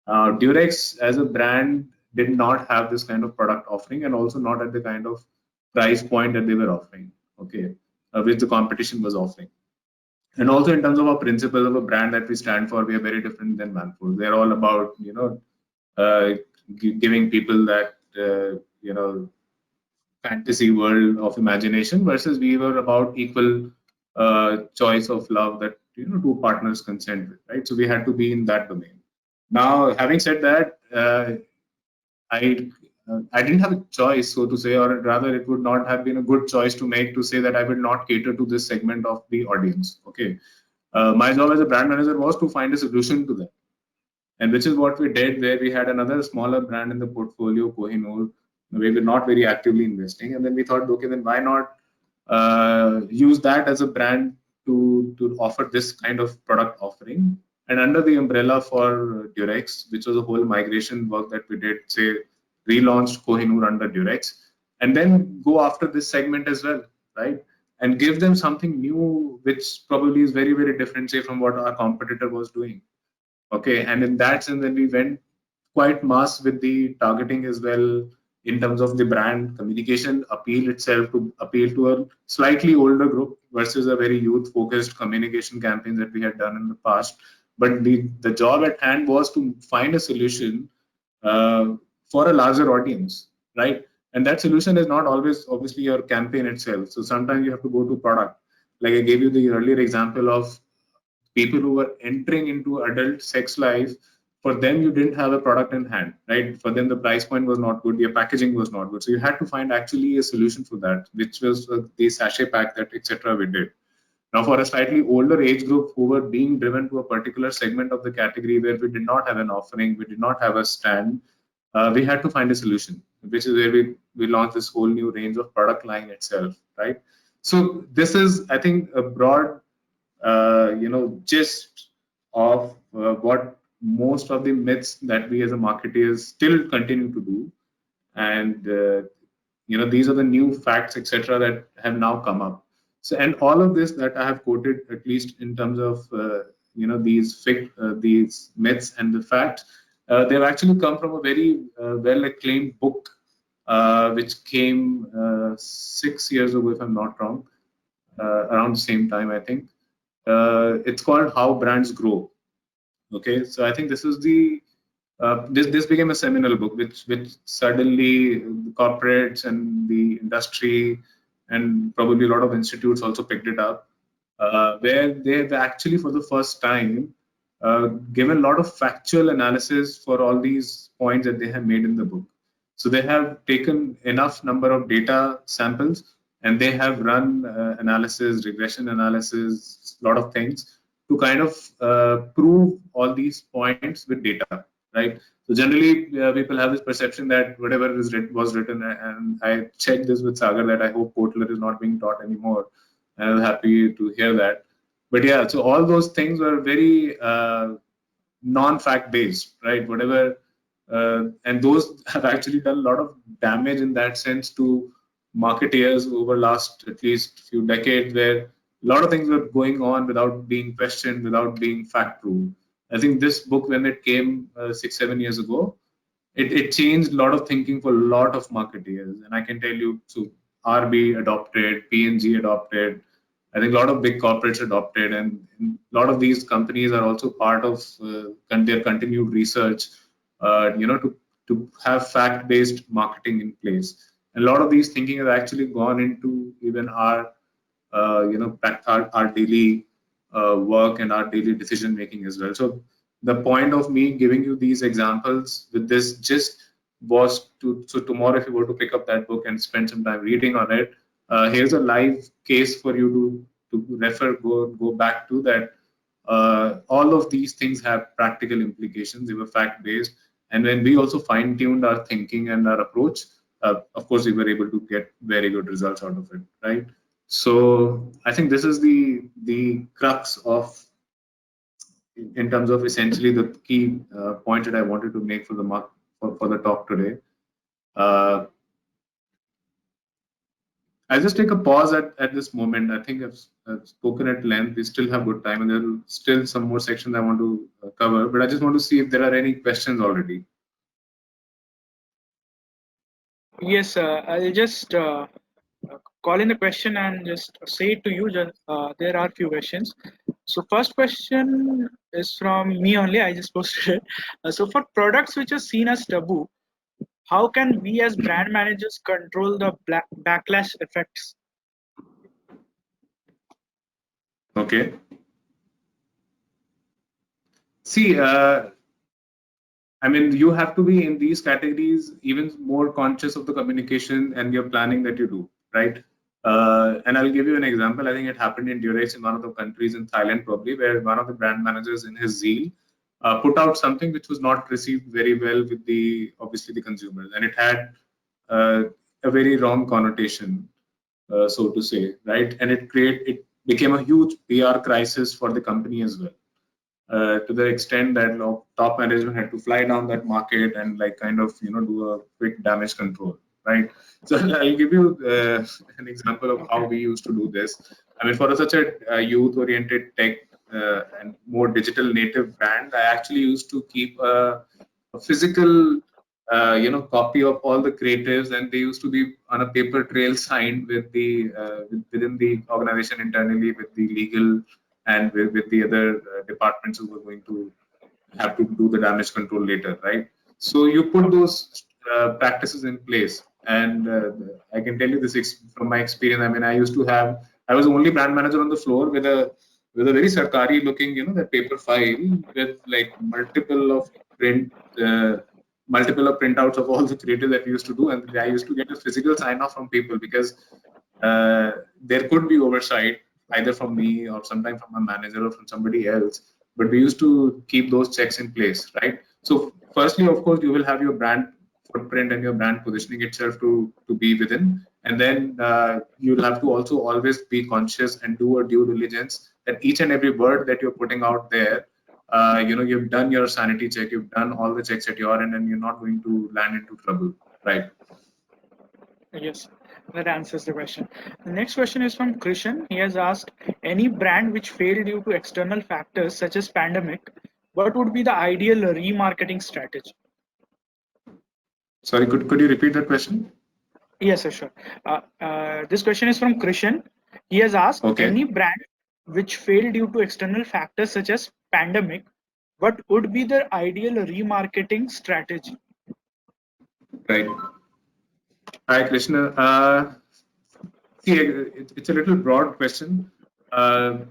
Durex as a brand did not have this kind of product offering and also not at the kind of price point that they were offering. Okay. which the competition was offering. And also in terms of our principles of a brand that we stand for, we are very different than Manful. They're all about, giving people that, fantasy world of imagination, versus we were about equal choice of love that, two partners consent with, right? So we had to be in that domain. Now, having said that, I didn't have a choice, so to say, or rather, it would not have been a good choice to make to say that I will not cater to this segment of the audience. Okay, my job as a brand manager was to find a solution to that, and which is what we did. Where we had another smaller brand in the portfolio, Kohinoor, where we're not very actively investing, and then we thought, okay, then why not use that as a brand to offer this kind of product offering. And under the umbrella for Durex, which was a whole migration work that we did, say, relaunched Kohinoor under Durex, and then go after this segment as well, right? And give them something new, which probably is very, very different, say, from what our competitor was doing. Okay, and in that sense, then we went quite mass with the targeting as well, in terms of the brand communication appeal itself, to appeal to a slightly older group versus a very youth focused communication campaign that we had done in the past. But the job at hand was to find a solution for a larger audience, right? And that solution is not always obviously your campaign itself. So sometimes you have to go to product. Like I gave you the earlier example of people who were entering into adult sex life. For them, you didn't have a product in hand, right? For them, the price point was not good, your packaging was not good. So you had to find actually a solution for that, which was the sachet pack that etc. we did. Now, for a slightly older age group who were being driven to a particular segment of the category where we did not have an offering, we did not have a stand, we had to find a solution, which is where we launched this whole new range of product line itself, right? So this is, I think, a broad, gist of what most of the myths that we as a marketeers still continue to do. And, these are the new facts, etc., that have now come up. So, and all of this that I have quoted, at least in terms of, these myths and the facts, they've actually come from a very well-acclaimed book, which came 6 years ago, if I'm not wrong, around the same time, I think. It's called How Brands Grow. Okay, so I think this is the this became a seminal book, which suddenly the corporates and the industry and probably a lot of institutes also picked it up, where they've actually for the first time given a lot of factual analysis for all these points that they have made in the book. So they have taken enough number of data samples and they have run analysis, regression analysis, a lot of things to kind of prove all these points with data, right? So generally, people have this perception that whatever was written, and I checked this with Sagar, that I hope Portler is not being taught anymore. And I was happy to hear that. But yeah, so all those things were very non-fact based, right? Whatever, and those have actually done a lot of damage in that sense to marketeers over last at least few decades, where a lot of things were going on without being questioned, without being fact proved. I think this book, when it came 6-7 years ago, it changed a lot of thinking for a lot of marketeers. And I can tell you, so RB adopted, P&G adopted, I think a lot of big corporates adopted, and a lot of these companies are also part of their continued research, to have fact-based marketing in place. And a lot of these thinking has actually gone into even our, our daily work and our daily decision making as well. So the point of me giving you these examples with this just was so tomorrow, if you were to pick up that book and spend some time reading on it, here's a live case for you to refer, go back to that. All of these things have practical implications. They were fact based, and when we also fine tuned our thinking and our approach, of course, we were able to get very good results out of it, right? So I think this is the crux of, in terms of essentially the key point that I wanted to make for the talk today. I'll just take a pause at this moment. I think I've spoken at length. We still have good time, and there are still some more sections I want to cover. But I just want to see if there are any questions already. Yes, I'll just call in the question and just say it to you. There are few questions. So first question is from me only. I just posted it. So for products which are seen as taboo, how can we as brand managers control the backlash effects? Okay. See, I mean, you have to be in these categories even more conscious of the communication and your planning that you do, right? And I'll give you an example. I think it happened in Durex in one of the countries in Thailand, probably, where one of the brand managers, in his zeal, put out something which was not received very well with the obviously the consumers, and it had a very wrong connotation, so to say, right? And it became a huge PR crisis for the company as well. To the extent that top management had to fly down that market and like kind of do a quick damage control, right? So I'll give you an example of how we used to do this. I mean, for such a youth-oriented tech and more digital native brand, I actually used to keep a physical copy of all the creatives, and they used to be on a paper trail signed with the within the organization internally with the legal and with the other departments who were going to have to do the damage control later, right? So you put those practices in place, and I can tell you this from my experience. I mean, I was the only brand manager on the floor with a very sarkari looking, that paper file with like multiple of printouts of all the creative that we used to do, and I used to get a physical sign off from people because there could be oversight either from me or sometimes from a manager or from somebody else. But we used to keep those checks in place, right? So firstly, of course, you will have your brand footprint and your brand positioning itself to be within, and then you'll have to also always be conscious and do a due diligence that each and every word that you're putting out there, you've done your sanity check, you've done all the checks at your end, and you're not going to land into trouble, right? Yes, that answers the question. The next question is from Krishan. He has asked, any brand which failed due to external factors such as pandemic, what would be the ideal remarketing strategy? Sorry, could you repeat that question? Yes, sure. This question is from Krishan. He has asked, Okay. any brand which failed due to external factors such as pandemic, what would be the ideal remarketing strategy? Right. Hi, Krishna. See, it's a little broad question. I'll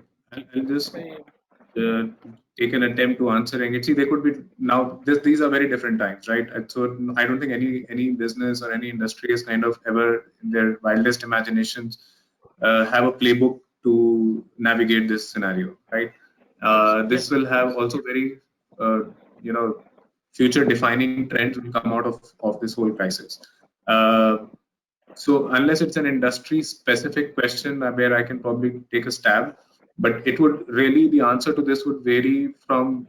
just take an attempt to answering it. See, there could be now. These are very different times, right? And so I don't think any business or any industry has kind of ever, in their wildest imaginations, have a playbook to navigate this scenario, right? This will have also very, future defining trends will come out of this whole crisis. So unless it's an industry specific question where I can probably take a stab, but it would really, the answer to this would vary from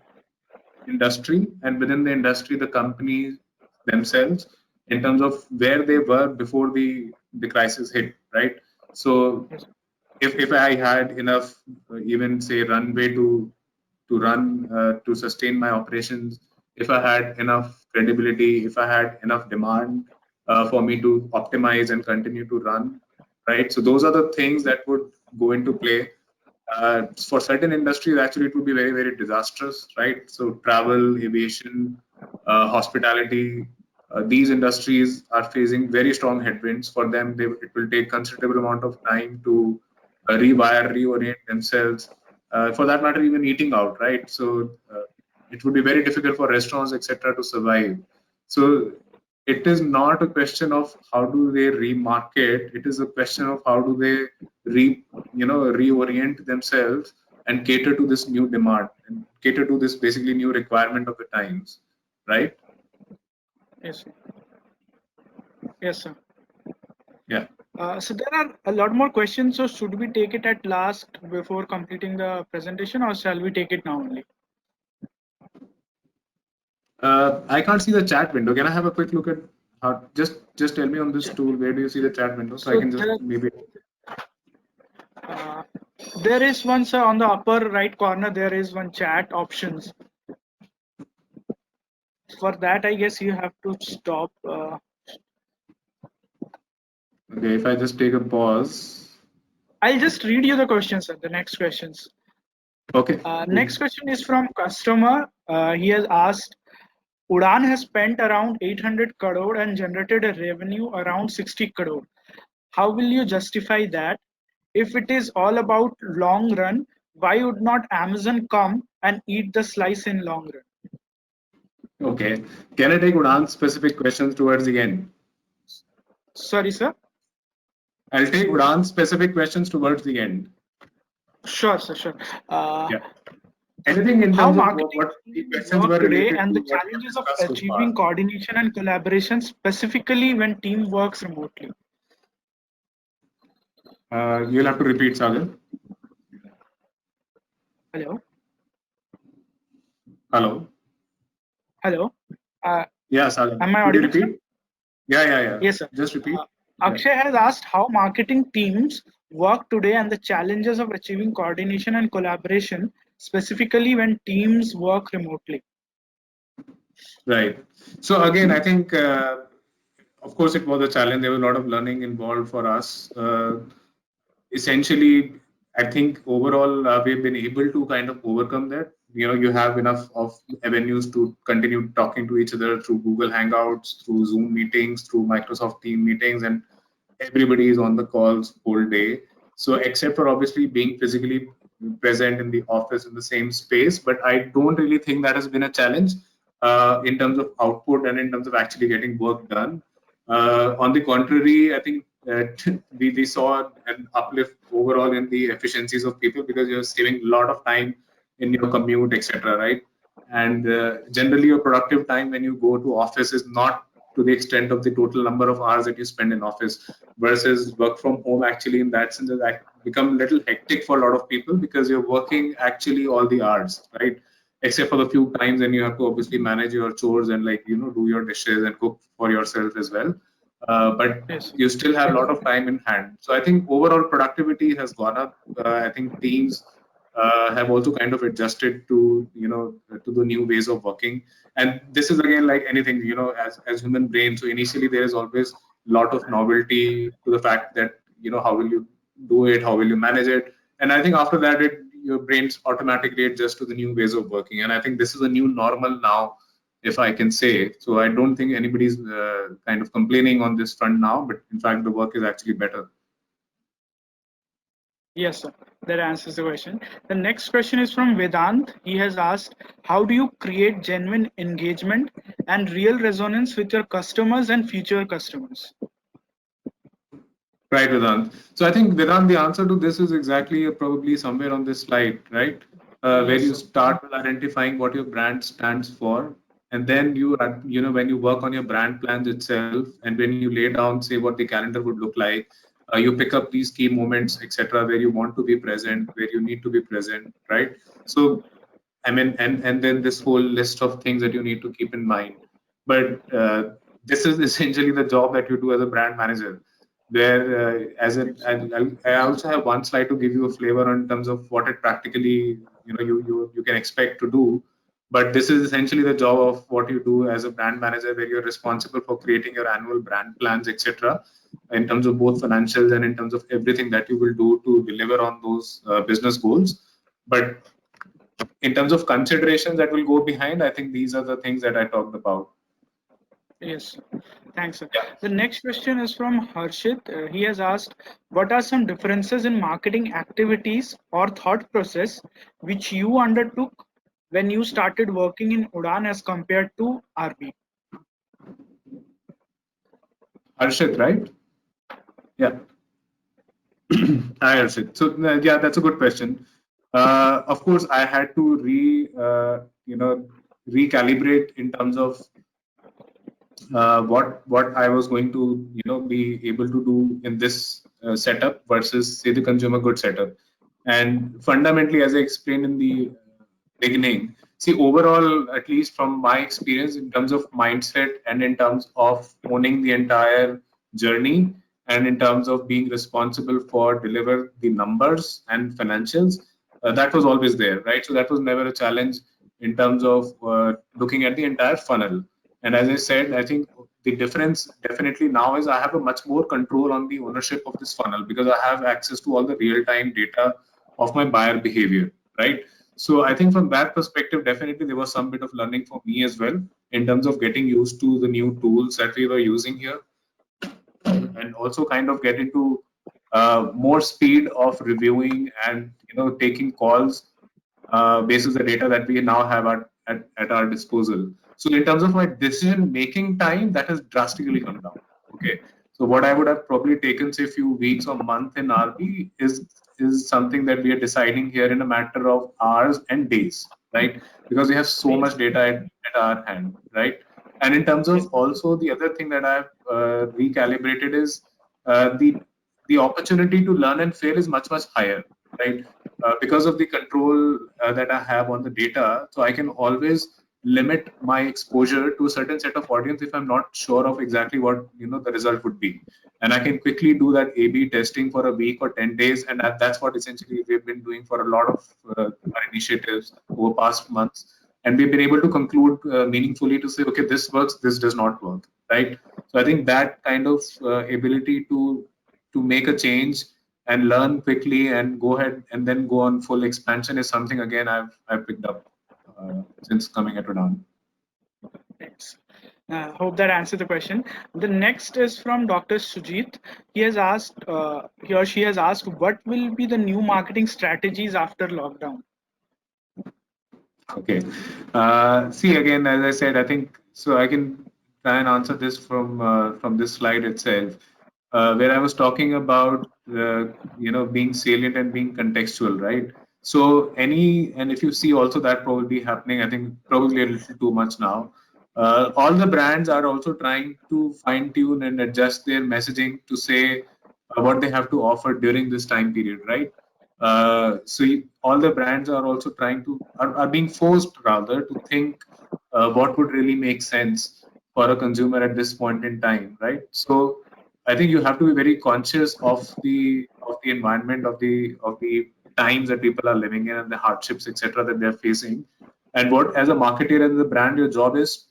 industry, and within the industry, the companies themselves, in terms of where they were before the crisis hit, right? So if I had enough, even say runway to run to sustain my operations, if I had enough credibility, if I had enough demand for me to optimize and continue to run, right? So those are the things that would go into play. For certain industries, actually, it would be very, very disastrous, right? So travel, aviation, hospitality, these industries are facing very strong headwinds. For them, it will take considerable amount of time to rewire, reorient themselves. For that matter, even eating out, right? So it would be very difficult for restaurants, etc., to survive. So it is not a question of how do they remarket. It is a question of how do they reorient themselves and cater to this new demand and cater to this basically new requirement of the times, right? Yes, sir. Yes, sir. Yeah. So there are a lot more questions. So should we take it at last before completing the presentation, or shall we take it now only? I can't see the chat window. Can I have a quick look at how? Just tell me on this tool, where do you see the chat window, so I can just maybe. There is one, sir, on the upper right corner. There is one chat options. For that, I guess you have to stop. Okay, if I just take a pause. I'll just read you the questions, sir. The next questions. Okay. Next question is from customer. He has asked, Udan has spent around 800 crore and generated a revenue around 60 crore. How will you justify that? If it is all about long run, why would not Amazon come and eat the slice in long run? Okay. Can I take Udan's specific questions towards the end? Sorry, sir. I'll take Udan's specific questions towards the end. Sure, sir. Sure. Yeah. Anything in How terms of marketing what the teams questions work were today related and to the what we challenges of discussed so achieving far. coordination and collaboration, specifically when team works remotely. You'll have to repeat, Sagar. Hello. Hello. Hello. Yeah, Sagar. Am I Could you audible, sir? repeat? Yeah. Yes, sir. Just repeat. Akshay has asked how marketing teams work today and the challenges of achieving coordination and collaboration, specifically when teams work remotely. Right. So again, I think, of course, it was a challenge. There was a lot of learning involved for us. Essentially, I think overall we've been able to kind of overcome that. You have enough of avenues to continue talking to each other through Google Hangouts, through Zoom meetings, through Microsoft Team meetings, and everybody is on the calls whole day. So except for obviously being physically present in the office in the same space, but I don't really think that has been a challenge in terms of output and in terms of actually getting work done. On the contrary, I think we saw an uplift overall in the efficiencies of people because you're saving a lot of time in your commute, etc. Right? And generally, your productive time when you go to office is not to the extent of the total number of hours that you spend in office versus work from home. Actually, in that sense, has become a little hectic for a lot of people because you're working actually all the hours, right? Except for the few times when you have to obviously manage your chores and do your dishes and cook for yourself as well. But Yes. you still have a lot of time in hand. So I think overall productivity has gone up. I think teams have also kind of adjusted to to the new ways of working. And this is again like anything, as human brains. So initially there is always a lot of novelty to the fact that how will you do it, how will you manage it, and I think after that your brains automatically adjust to the new ways of working. And I think this is a new normal now, if I can say. So I don't think anybody's kind of complaining on this front now, but in fact the work is actually better. Yes, sir. That answers the question. The next question is from Vedant. He has asked, how do you create genuine engagement and real resonance with your customers and future customers? Right, Vedant. So I think, Vedant, the answer to this is exactly probably somewhere on this slide, right? Where Yes, you sir. start with identifying what your brand stands for, and then when you work on your brand plans itself, and when you lay down, say, what the calendar would look like, you pick up these key moments, etc., where you want to be present, where you need to be present, right? So, I mean, and then this whole list of things that you need to keep in mind. But this is essentially the job that you do as a brand manager. Where I also have one slide to give you a flavor in terms of what it practically you can expect to do. But this is essentially the job of what you do as a brand manager, where you're responsible for creating your annual brand plans, etc., in terms of both financials and in terms of everything that you will do to deliver on those business goals. But in terms of considerations that will go behind, I think these are the things that I talked about. Yes, thanks, sir. Yeah. The next question is from Harshit. He has asked, what are some differences in marketing activities or thought process which you undertook when you started working in Udan as compared to RB? Harshit, right? Yeah. Hi, Harshit. So yeah, that's a good question. Of course, I had to recalibrate in terms of what I was going to be able to do in this setup versus say the consumer good setup. And fundamentally, as I explained in the beginning, see overall, at least from my experience in terms of mindset and in terms of owning the entire journey and in terms of being responsible for deliver the numbers and financials, that was always there, right? So that was never a challenge in terms of looking at the entire funnel. And as I said, I think the difference definitely now is I have a much more control on the ownership of this funnel because I have access to all the real-time data of my buyer behavior, right? So I think from that perspective, definitely there was some bit of learning for me as well in terms of getting used to the new tools that we were using here, and also kind of get into more speed of reviewing and taking calls based on the data that we now have at our disposal. So in terms of my decision making time, that has drastically come down. Okay. So what I would have probably taken say a few weeks or month in RB is something that we are deciding here in a matter of hours and days, right? Because we have so much data at our hand, right? And in terms of also the other thing that I've recalibrated is the opportunity to learn and fail is much higher, right? Because of the control that I have on the data, so I can always limit my exposure to a certain set of audience if I'm not sure of exactly what the result would be, and I can quickly do that A/B testing for a week or 10 days, and that's what essentially we've been doing for a lot of our initiatives over past months, and we've been able to conclude meaningfully to say, okay, this works, this does not work, right? So I think that kind of ability to make a change and learn quickly and go ahead and then go on full expansion is something again I've picked up since coming at Redan. Thanks. Hope that answered the question. The next is from Dr. Sujit. He or she has asked, what will be the new marketing strategies after lockdown? Okay. See, again, as I said, I think so. I can try and answer this from this slide itself, where I was talking about being salient and being contextual, right? So and if you see also that probably happening, I think probably a little too much now. All the brands are also trying to fine tune and adjust their messaging to say what they have to offer during this time period, right? All the brands are also are being forced rather to think what would really make sense for a consumer at this point in time, right? So I think you have to be very conscious of the environment of the times that people are living in and the hardships, etc., that they're facing. And what as a marketer and the brand, your job is,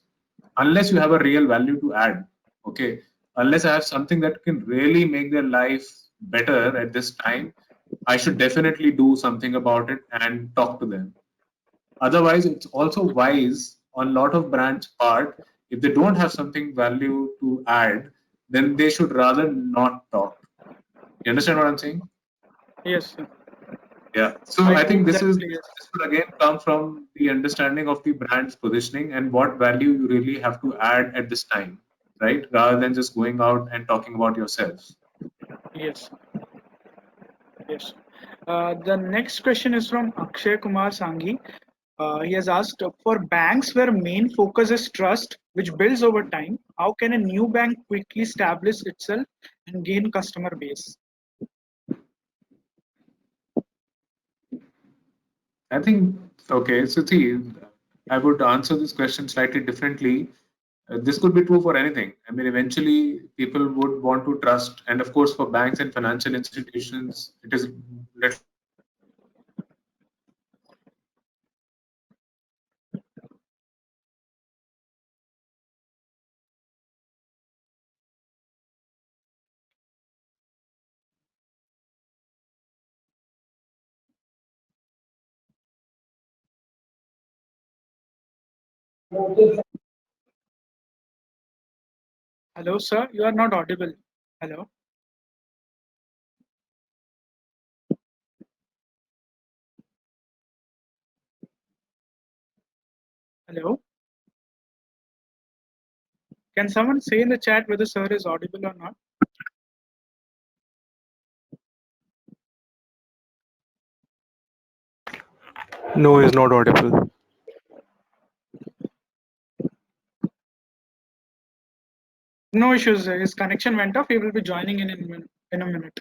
unless you have a real value to add, okay, unless I have something that can really make their life better at this time, I should definitely do something about it and talk to them. Otherwise, it's also wise on a lot of brands' part, if they don't have something value to add, then they should rather not talk. You understand what I'm saying? Yes, sir. Yeah. So I I think hope this that is clears. this will again come from the understanding of the brand's positioning and what value you really have to add at this time, right? Rather than just going out and talking about yourself. Yes, yes. The next question is from Akshay Kumar Sanghi. He has asked, for banks where main focus is trust, which builds over time, how can a new bank quickly establish itself and gain customer base? I think, okay, so see, I would answer this question slightly differently. This could be true for anything. I mean, eventually people would want to trust. And of course, for banks and financial institutions, it is Hello, sir. You are not audible. Hello. Hello. Can someone say in the chat whether sir is audible or not? No, is not audible. No issues. His connection went off. He will be joining in a minute.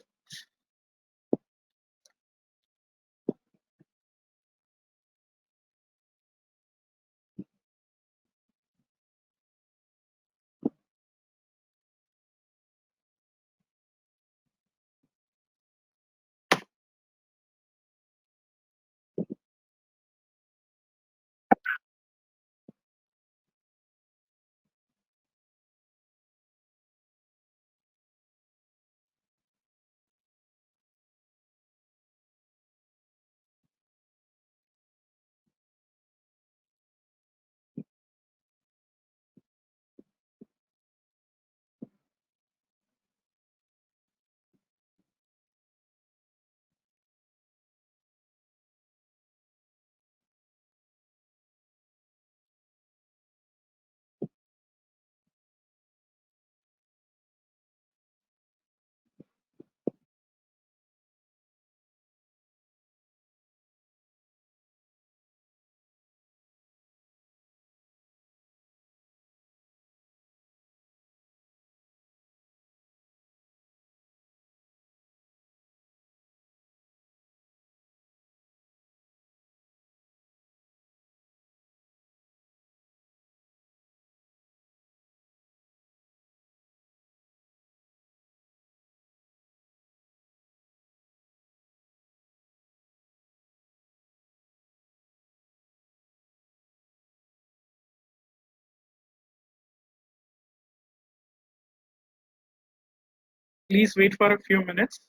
Please wait for a few minutes.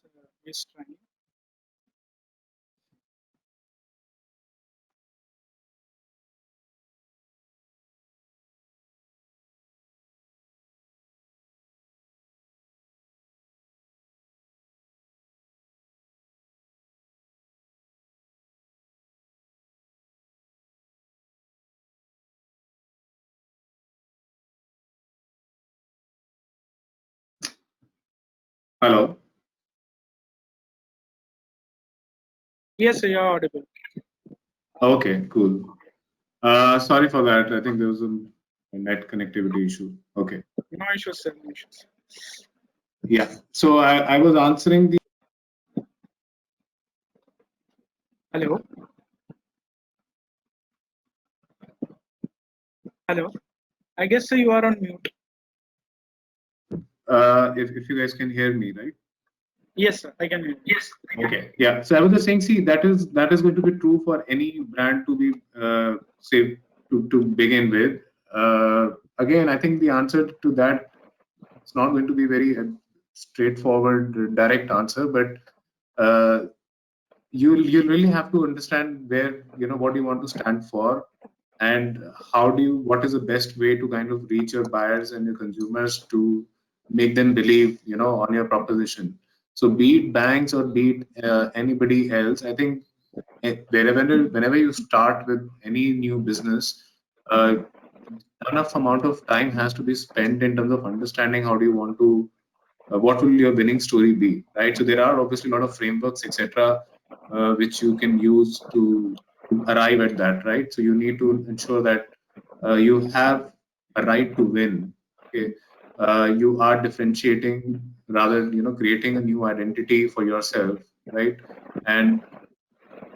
Just trying. Hello. Yes, you're audible. Okay, cool. Sorry for that. I think there was a net connectivity issue. Okay. No issues, sir. No issues. Yeah. So I was answering the. Hello. Hello. I guess sir, you are on mute. If you guys can hear me, right? Yes, sir. I can hear you. Yes. Okay. Yeah. So I was just saying, see, that is going to be true for any brand to be say to begin with. Again, I think the answer to that is not going to be very straightforward, direct answer, but you really have to understand where what you want to stand for, and what is the best way to kind of reach your buyers and your consumers to make them believe on your proposition. So be it banks or be it anybody else, I think whenever you start with any new business, enough amount of time has to be spent in terms of understanding how do you want to what will your winning story be, right? So there are obviously a lot of frameworks, etc., which you can use to arrive at that, right? So you need to ensure that you have a right to win. Okay, you are differentiating rather, creating a new identity for yourself, right? And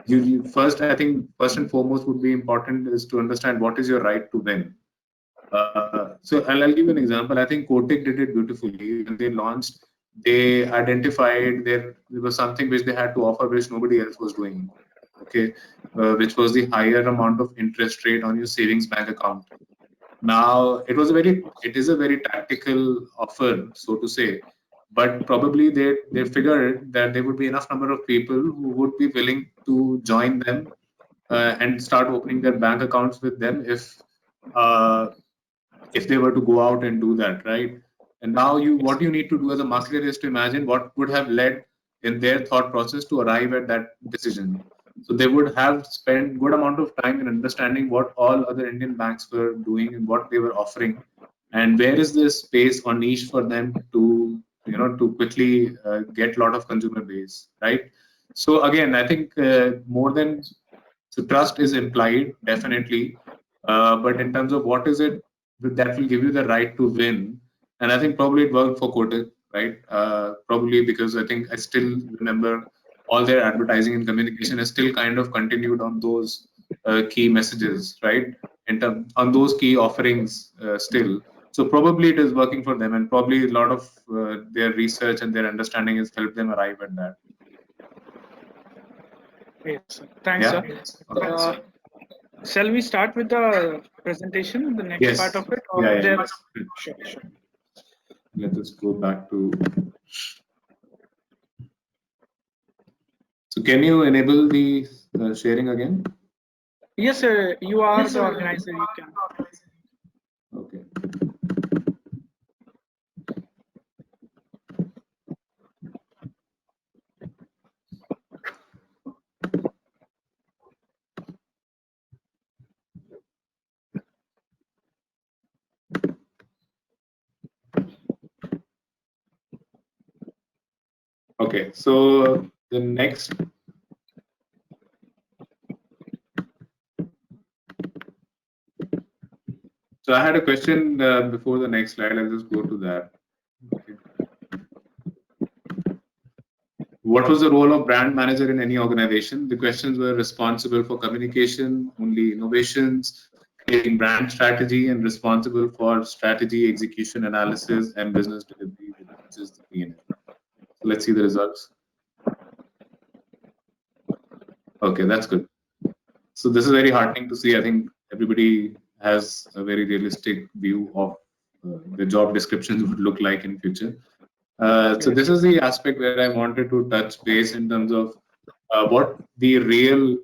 you first, I think, first and foremost would be important is to understand what is your right to win. So I'll give you an example. I think Kotak did it beautifully when they launched. They identified there was something which they had to offer which nobody else was doing. Okay, which was the higher amount of interest rate on your savings bank account. Now it is a very tactical offer, so to say, but probably they figured that there would be enough number of people who would be willing to join them and start opening their bank accounts with them uh, if they were to go out and do that, right? And now what you need to do as a marketer is to imagine what would have led in their thought process to arrive at that decision. So they would have spent good amount of time in understanding what all other Indian banks were doing and what they were offering, and where is this space or niche for them to to quickly get a lot of consumer base, right? So again, I think more than so trust is implied definitely, but in terms of what is it that will give you the right to win, and I think probably it worked for Kotak, right? Probably because I think I still remember all their advertising and communication is still kind of continued on those key messages, right? On those key offerings still. So probably it is working for them, and probably a lot of their research and their understanding has helped them arrive at that. Yes, sir. Thanks, Yeah. sir. Shall we start with the presentation, the next Yes. part of it? Or Yeah. Sure, sure. Let us go back to. So can you enable the sharing again? Yes, sir. You are the organizer. You can. Okay. Okay, so the next. So I had a question before the next slide. I'll just go to that. Okay. What was the role of brand manager in any organization? The questions were responsible for communication, only innovations, creating brand strategy, and responsible for strategy, execution, analysis, and business delivery, which is the P&L. So let's see the results. Okay, that's good. So this is very heartening to see. I think everybody has a very realistic view of the job descriptions would look like in future. So this is the aspect where I wanted to touch base in terms of what the real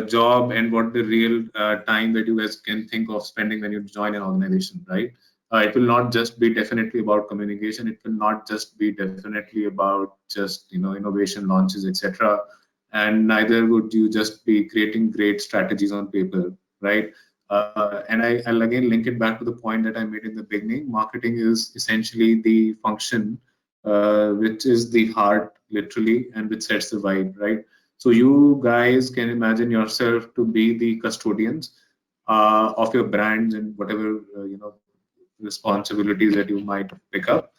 job and what the real time that you guys can think of spending when you join an organization, right? It will not just be definitely about communication. It will not just be definitely about just innovation launches, etc. And neither would you just be creating great strategies on paper, right? And I'll again link it back to the point that I made in the beginning. Marketing is essentially the function which is the heart, literally, and which sets the vibe, right? So you guys can imagine yourself to be the custodians of your brands and whatever responsibilities that you might pick up,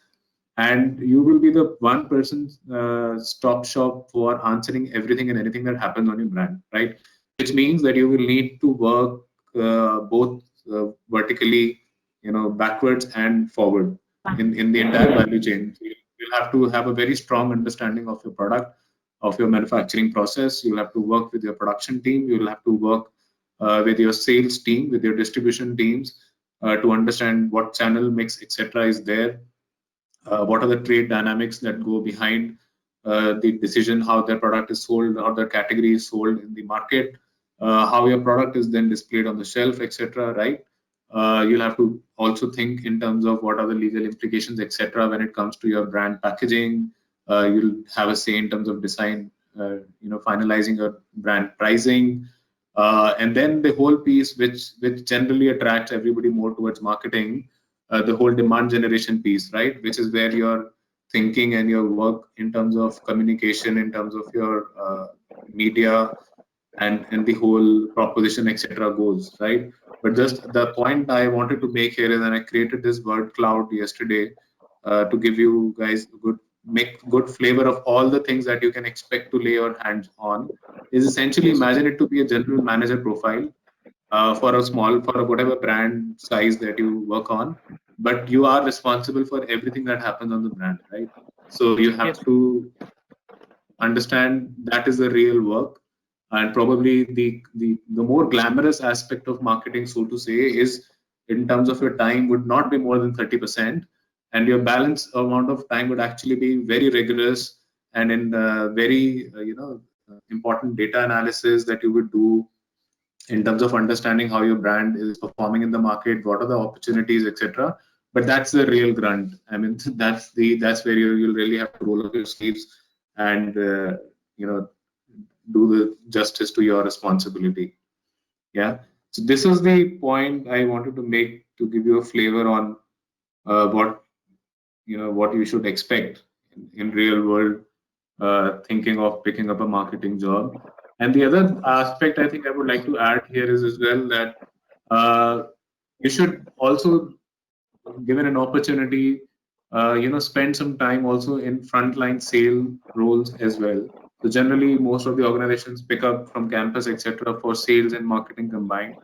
and you will be the one person stop shop for answering everything and anything that happens on your brand, right? Which means that you will need to work both vertically, backwards and forward in the entire value chain. So you'll have to have a very strong understanding of your product, of your manufacturing process. You'll have to work with your production team. You'll have to work with your sales team, with your distribution teams, to understand what channel mix, etc., is there. What are the trade dynamics that go behind the decision how their product is sold, how their category is sold in the market, how your product is then displayed on the shelf, etc., right? You'll have to also think in terms of what are the legal implications, etc., when it comes to your brand packaging. You'll have a say in terms of design, finalizing your brand pricing, and then the whole piece which generally attracts everybody more towards marketing, the whole demand generation piece, right? Which is where your thinking and your work in terms of communication, in terms of your media, and the whole proposition, etc., goes, right? But just the point I wanted to make here is that I created this word cloud yesterday to give you guys make good flavor of all the things that you can expect to lay your hands on. Is essentially imagine it to be a general manager profile for whatever brand size that you work on, but you are responsible for everything that happens on the brand, right? So you have to understand that is the real work, and probably the more glamorous aspect of marketing, so to say, is in terms of your time would not be more than 30%, and your balance amount of time would actually be very rigorous and in very important data analysis that you would do in terms of understanding how your brand is performing in the market, what are the opportunities, etc. But that's the real grunt. I mean, that's where you'll really have to roll up your sleeves and do the justice to your responsibility. Yeah. So this is the point I wanted to make to give you a flavor on what you should expect in real world thinking of picking up a marketing job. And the other aspect I think I would like to add here is as well that you should also, given an opportunity, spend some time also in frontline sale roles as well. So generally, most of the organizations pick up from campus, etc., for sales and marketing combined.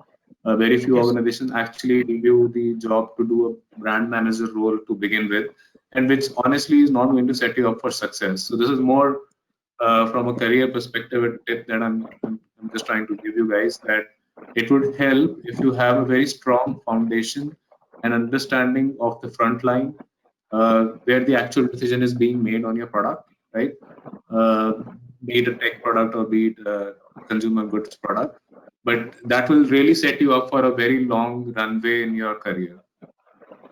Very few organizations actually give you the job to do a brand manager role to begin with, and which honestly is not going to set you up for success. So this is more from a career perspective, a tip that I'm just trying to give you guys, that it would help if you have a very strong foundation and understanding of the front line, where the actual decision is being made on your product, right? Be it a tech product or be it a consumer goods product. But that will really set you up for a very long runway in your career,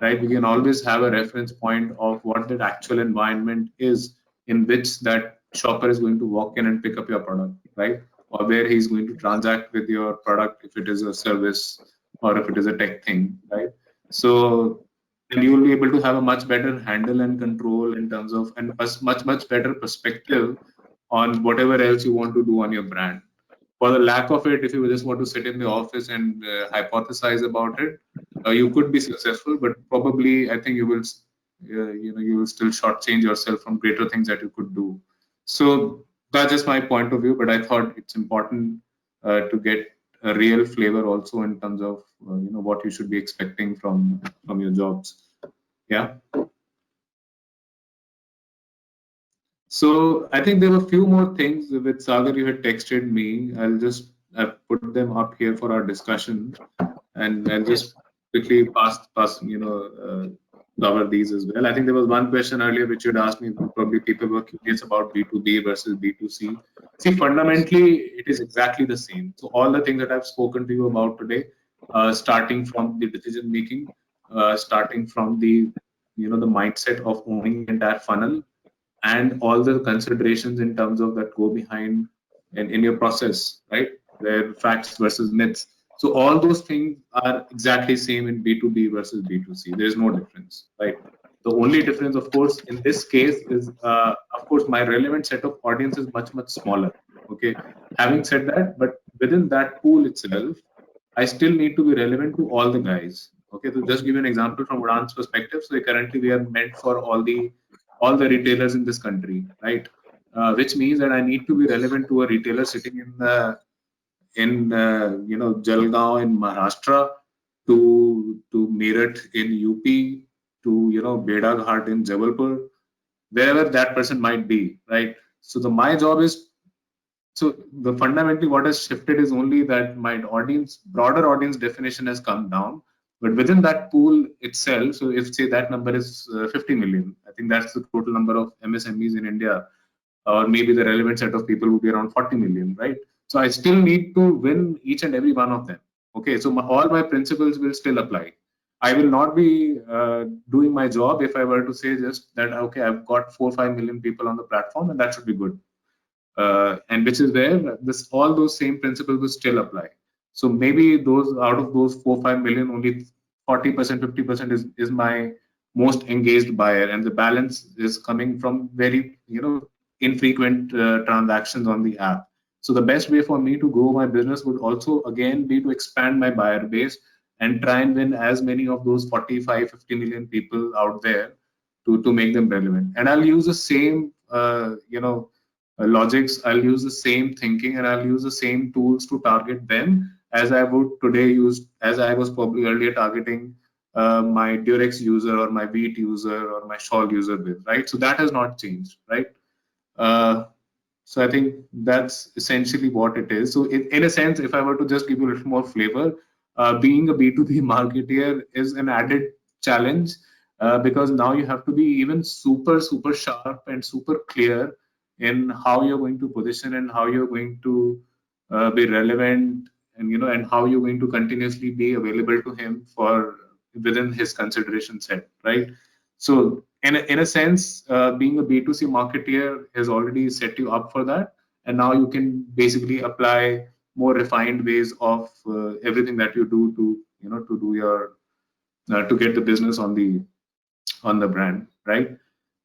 right? You can always have a reference point of what that actual environment is in which that shopper is going to walk in and pick up your product, right? Or where he's going to transact with your product if it is a service or if it is a tech thing, right? So then you will be able to have a much better handle and control in terms of, and a much better perspective on whatever else you want to do on your brand. For the lack of it, if you just want to sit in the office and hypothesize about it, you could be successful, but probably I think you will, you will still shortchange yourself from greater things that you could do. So that's just my point of view. But I thought it's important to get a real flavor also in terms of what you should be expecting from your jobs. Yeah. So I think there were a few more things with Sagar you had texted me. I'll just put them up here for our discussion, and I'll just quickly pass cover these as well. I think there was one question earlier which you'd asked me, probably people were curious about B2B versus B2C. See, fundamentally, it is exactly the same. So all the things that I've spoken to you about today, starting from the decision making, starting from the the mindset of owning the entire funnel, and all the considerations in terms of that go behind in your process, right? Where facts versus myths. So all those things are exactly same in B2B versus B2C. There is no difference, right? The only difference, of course, in this case is, of course, my relevant set of audience is much smaller. Okay. Having said that, but within that pool itself, I still need to be relevant to all the guys. Okay. To just give you an example from Udan's perspective, so currently we are meant for all the retailers in this country, right? Which means that I need to be relevant to a retailer sitting in Jalgaon in Maharashtra, to Meerut in UP, to Beda Ghat in Jabalpur, wherever that person might be, right? So my job is, so the fundamentally what has shifted is only that my broader audience definition has come down, but within that pool itself, so if say that number is 50 million, I think that's the total number of MSMEs in India, or maybe the relevant set of people would be around 40 million, right? So I still need to win each and every one of them. Okay, so all my principles will still apply. I will not be doing my job if I were to say just that, okay, I've got 4 or 5 million people on the platform and that should be good. And which is where all those same principles will still apply. So maybe those out of those 4 or 5 million, only 40%, 50% is my most engaged buyer, and the balance is coming from very infrequent transactions on the app. So the best way for me to grow my business would also again be to expand my buyer base and try and win as many of those 45, 50 million people out there to make them relevant. And I'll use the same logics, I'll use the same thinking, and I'll use the same tools to target them as I would today use, as I was probably earlier targeting my Durex user or my Wheat user or my Shawl user with, right? So that has not changed, right? So I think that's essentially what it is. So in a sense, if I were to just give you a little more flavor, being a B2B marketeer is an added challenge, because now you have to be even super sharp and super clear in how you're going to position and how you're going to be relevant, and how you're going to continuously be available to him for within his consideration set, right? So in a sense, being a B2C marketeer has already set you up for that, and now you can basically apply more refined ways of everything that you do to do your to get the business on the brand, right?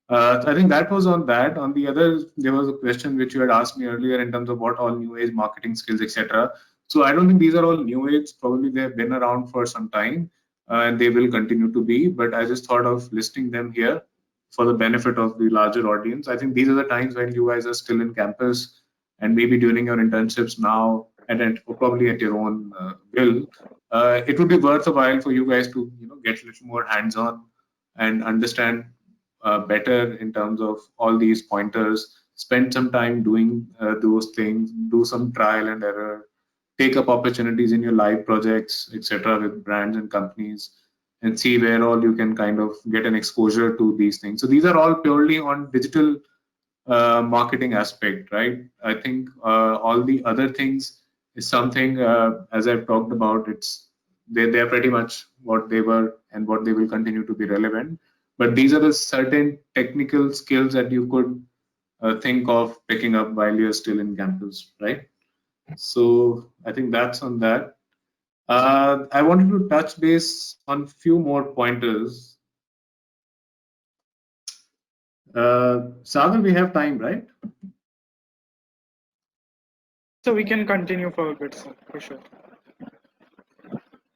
So I think that was on that. On the other, there was a question which you had asked me earlier in terms of what all new age marketing skills, etc. So I don't think these are all new age. Probably they have been around for some time, and they will continue to be. But I just thought of listing them here for the benefit of the larger audience. I think these are the times when you guys are still in campus, and maybe during your internships now, and probably at your own will. It would be worth a while for you guys to get a little more hands-on and understand better in terms of all these pointers. Spend some time doing those things, do some trial and error, take up opportunities in your live projects, etc., with brands and companies, and see where all you can kind of get an exposure to these things. So these are all purely on digital marketing aspect, right? I think all the other things is something, as I've talked about, they're pretty much what they were and what they will continue to be relevant. But these are the certain technical skills that you could think of picking up while you're still in campus, right? So I think that's on that. I wanted to touch base on few more pointers. Sagar, we have time, right? So we can continue for a bit, sir, for sure.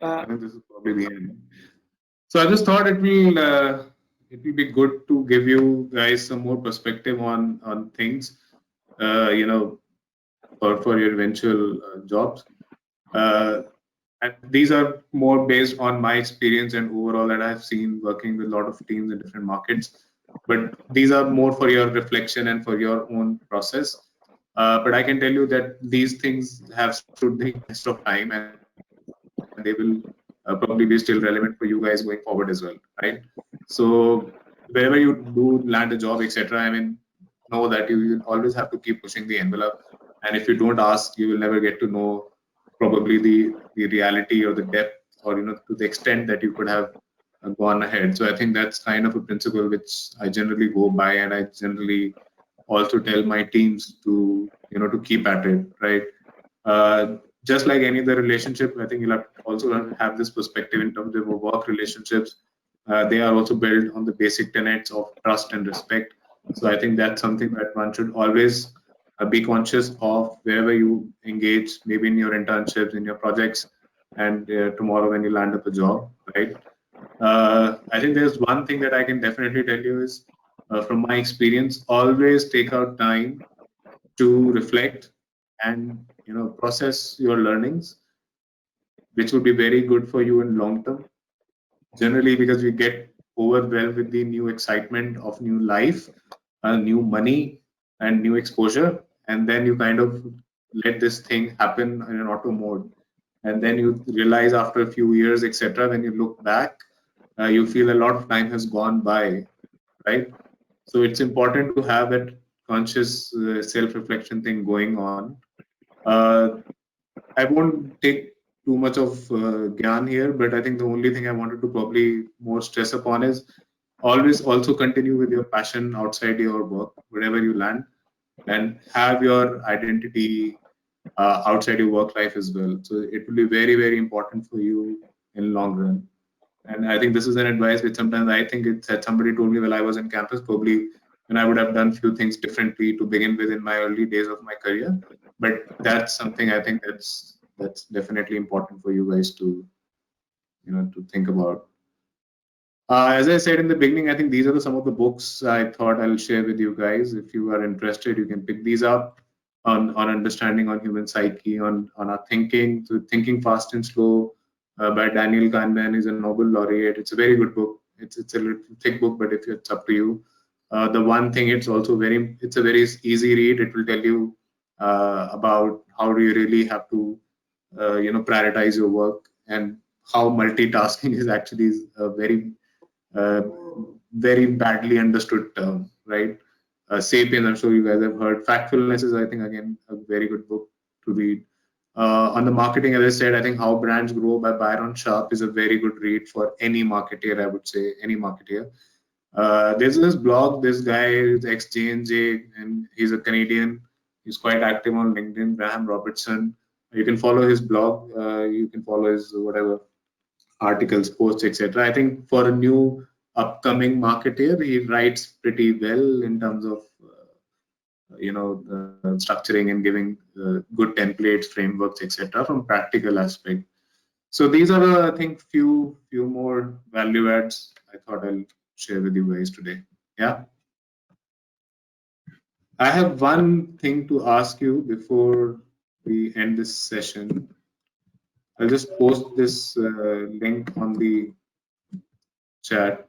I think this is probably the end. So I just thought it will be good to give you guys some more perspective on things, for your eventual jobs. And these are more based on my experience and overall that I've seen working with a lot of teams in different markets. But these are more for your reflection and for your own process. But I can tell you that these things have stood the test of time, and they will probably be still relevant for you guys going forward as well, right? So wherever you do land a job, etc., I mean, know that you will always have to keep pushing the envelope. And if you don't ask, you will never get to know probably the reality or the depth, or to the extent that you could have gone ahead. So I think that's kind of a principle which I generally go by, and I generally also tell my teams to to keep at it, right? Just like any other relationship, I think you'll have to also have this perspective in terms of work relationships. They are also built on the basic tenets of trust and respect. So I think that's something that one should always be conscious of wherever you engage, maybe in your internships, in your projects, and tomorrow when you land up a job, right? I think there's one thing that I can definitely tell you is, from my experience, always take out time to reflect and process your learnings, which would be very good for you in long term. Generally, because we get overwhelmed with the new excitement of new life, new money, and new exposure, and then you kind of let this thing happen in an auto mode, and then you realize after a few years, etc., when you look back, you feel a lot of time has gone by, right? So it's important to have that conscious self-reflection thing going on. Uh, I won't take too much of gyan here, but I think the only thing I wanted to probably more stress upon is always also continue with your passion outside your work, wherever you land, and have your identity outside your work life as well. So it will be very, very important for you in long run. And I think this is an advice which sometimes I think it's that somebody told me while I was in campus, probably when I would have done few things differently to begin with in my early days of my career. But that's something I think that's definitely important for you guys to to think about. As I said in the beginning, I think these are some of the books I thought I'll share with you guys. If you are interested, you can pick these up on understanding on human psyche, on our thinking. So Thinking Fast and Slow by Daniel Kahneman is a Nobel laureate. It's a very good book. It's a little thick book, but if it's up to you. The one thing, it's a very easy read. It will tell you about how do you really have to prioritize your work, and how multitasking is actually a uh, very badly understood term, right? Sapiens, I'm sure you guys have heard. Factfulness is, I think, again, a very good book to read. On the marketing, as I said, I think How Brands Grow by Byron Sharp is a very good read for any marketeer, I would say, any marketeer. There's this blog, this guy is ex-J&J, and he's a Canadian. He's quite active on LinkedIn, Graham Robertson. You can follow his blog. You can follow his whatever articles, posts, etc. I think for a new upcoming marketeer, he writes pretty well in terms of structuring and giving good templates, frameworks, etc. from practical aspect. So these are I think few more value adds I thought I'll share with you guys today. Yeah. I have one thing to ask you before we end this session. I'll just post this link on the chat.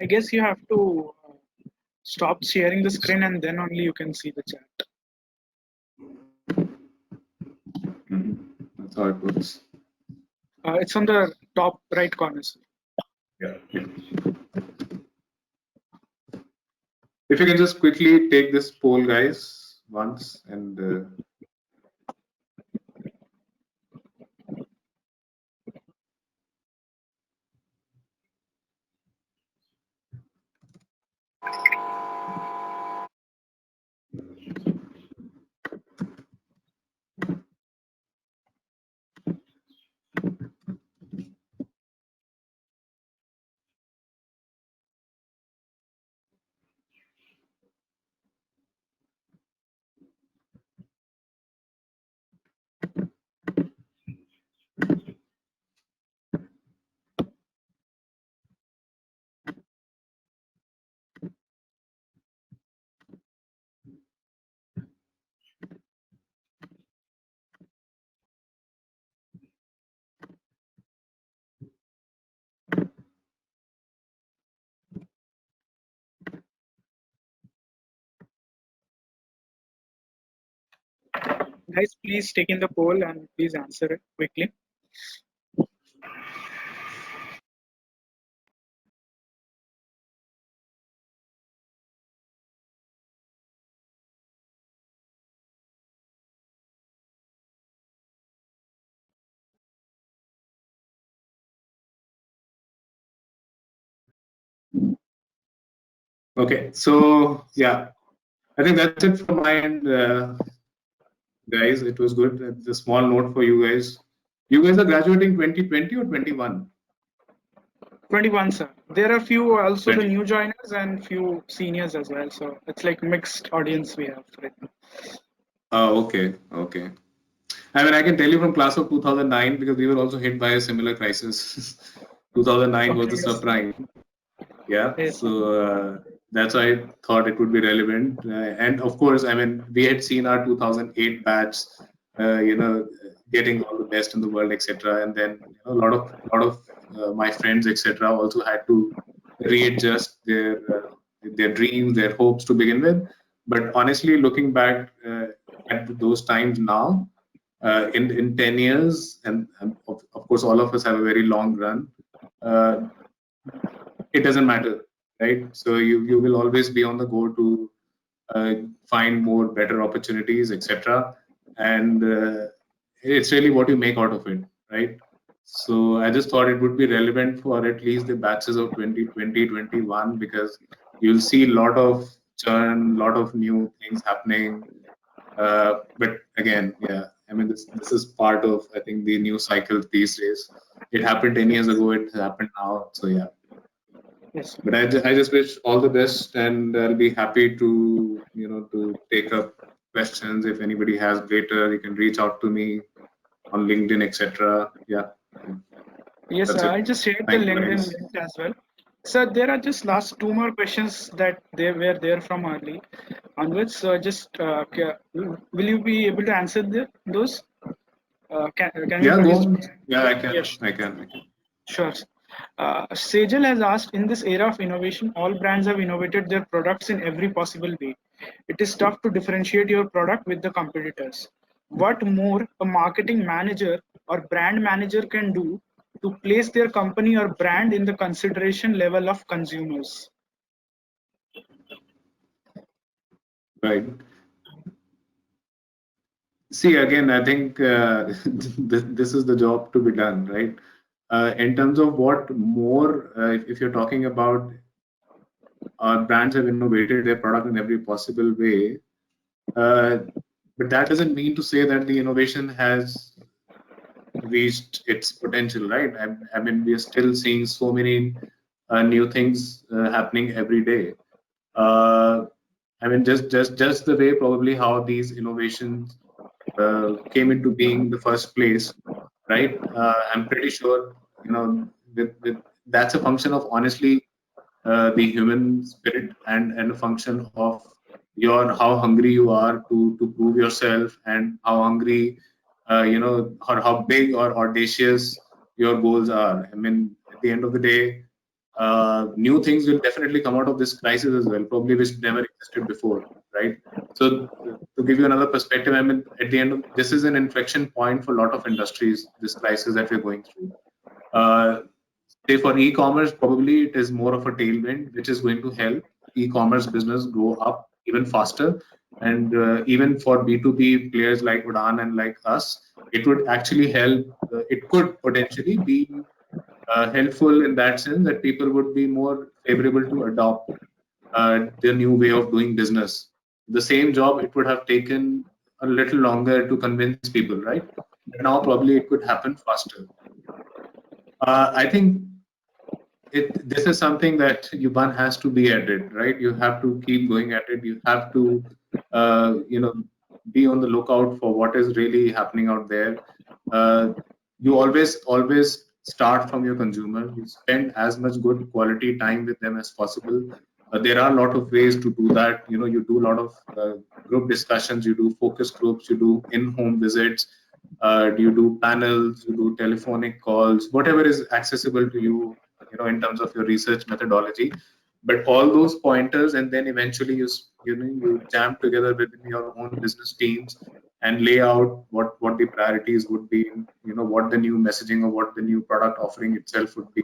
I guess you have to stop sharing the screen and then only you can see the chat. That's how it works. It's on the top right corner. Sir. Yeah. If you can just quickly take this poll, guys, once, and Guys, please take in the poll and please answer it quickly. Okay, so yeah, I think that's it from my end, guys. It was good. It's a small note for you guys. You guys are graduating 2020 or 21? 21, sir. There are few also the 20. new joiners and few seniors as well. So it's like mixed audience we have right now. Oh, okay, okay. I mean, I can tell you from class of 2009 because we were also hit by a similar crisis. 2009 was Okay, the yes. subprime. Yeah, Yes. so that's why I thought it would be relevant. And of course, I mean, we had seen our 2008 batch, getting all the best in the world, etc. And then a lot of my friends, etc., also had to readjust their dreams, their hopes to begin with. But honestly, looking back at those times now, in 10 years, and of course, all of us have a very long run. Uh, it doesn't matter, right? So you will always be on the go to uh, find more better opportunities, etc. And it's really what you make out of it, right? So I just thought it would be relevant for at least the batches of 2020, 21 because you'll see a lot of churn, lot of new things happening. But again, yeah, I mean, this is part of, I think, the new cycle these days. It happened 10 years ago, it happened now. So yeah. Yes. But I just wish all the best, and I'll be happy to to take up questions. If anybody has later, you can reach out to me on LinkedIn, etc. Yeah, Yes, that's sir. I it. just shared the Thank you, LinkedIn guys. link as well. So there are just last two more questions that they were there from early onwards. So just will you be able to answer those? Can we Yeah, go produce? on. Yeah, I can. Yes, I can. I can. sure. Sejal has asked, in this era of innovation, all brands have innovated their products in every possible way. It is tough to differentiate your product with the competitors. What more a marketing manager or brand manager can do to place their company or brand in the consideration level of consumers? Right. See, again, I think this is the job to be done, right? In terms of what more, if you're talking about brands have innovated their product in every possible way, uh, but that doesn't mean to say that the innovation has reached its potential, right? I mean, we are still seeing so many new things happening every day. Uh, I mean, just the way probably how these innovations came into being in the first place, right? I'm pretty sure with that's a function of honestly the human spirit and a function of your how hungry you are to prove yourself and how hungry or how big or audacious your goals are. I mean, at the end of the day, new things will definitely come out of this crisis as well, probably which never existed before, right? So to give you another perspective, I mean, at the end of this is an inflection point for a lot of industries. This crisis that we're going through. Uh, Say for e-commerce, probably it is more of a tailwind, which is going to help e-commerce business grow up even faster. And even for B2B players like Udan and like us, it would actually help. It could potentially be helpful in that sense that people would be more favorable to adopt the new way of doing business. The same job, it would have taken a little longer to convince people, right? But now probably it could happen faster. I think this is something that one has to be at it, right? You have to keep going at it. You have to be on the lookout for what is really happening out there. You always start from your consumer. You spend as much good quality time with them as possible. There are a lot of ways to do that. You do a lot of group discussions, you do focus groups, you do in-home visits, you do panels, you do telephonic calls, whatever is accessible to you, in terms of your research methodology. But all those pointers, and then eventually you jam together within your own business teams and lay out what the priorities would be, what the new messaging or what the new product offering itself would be.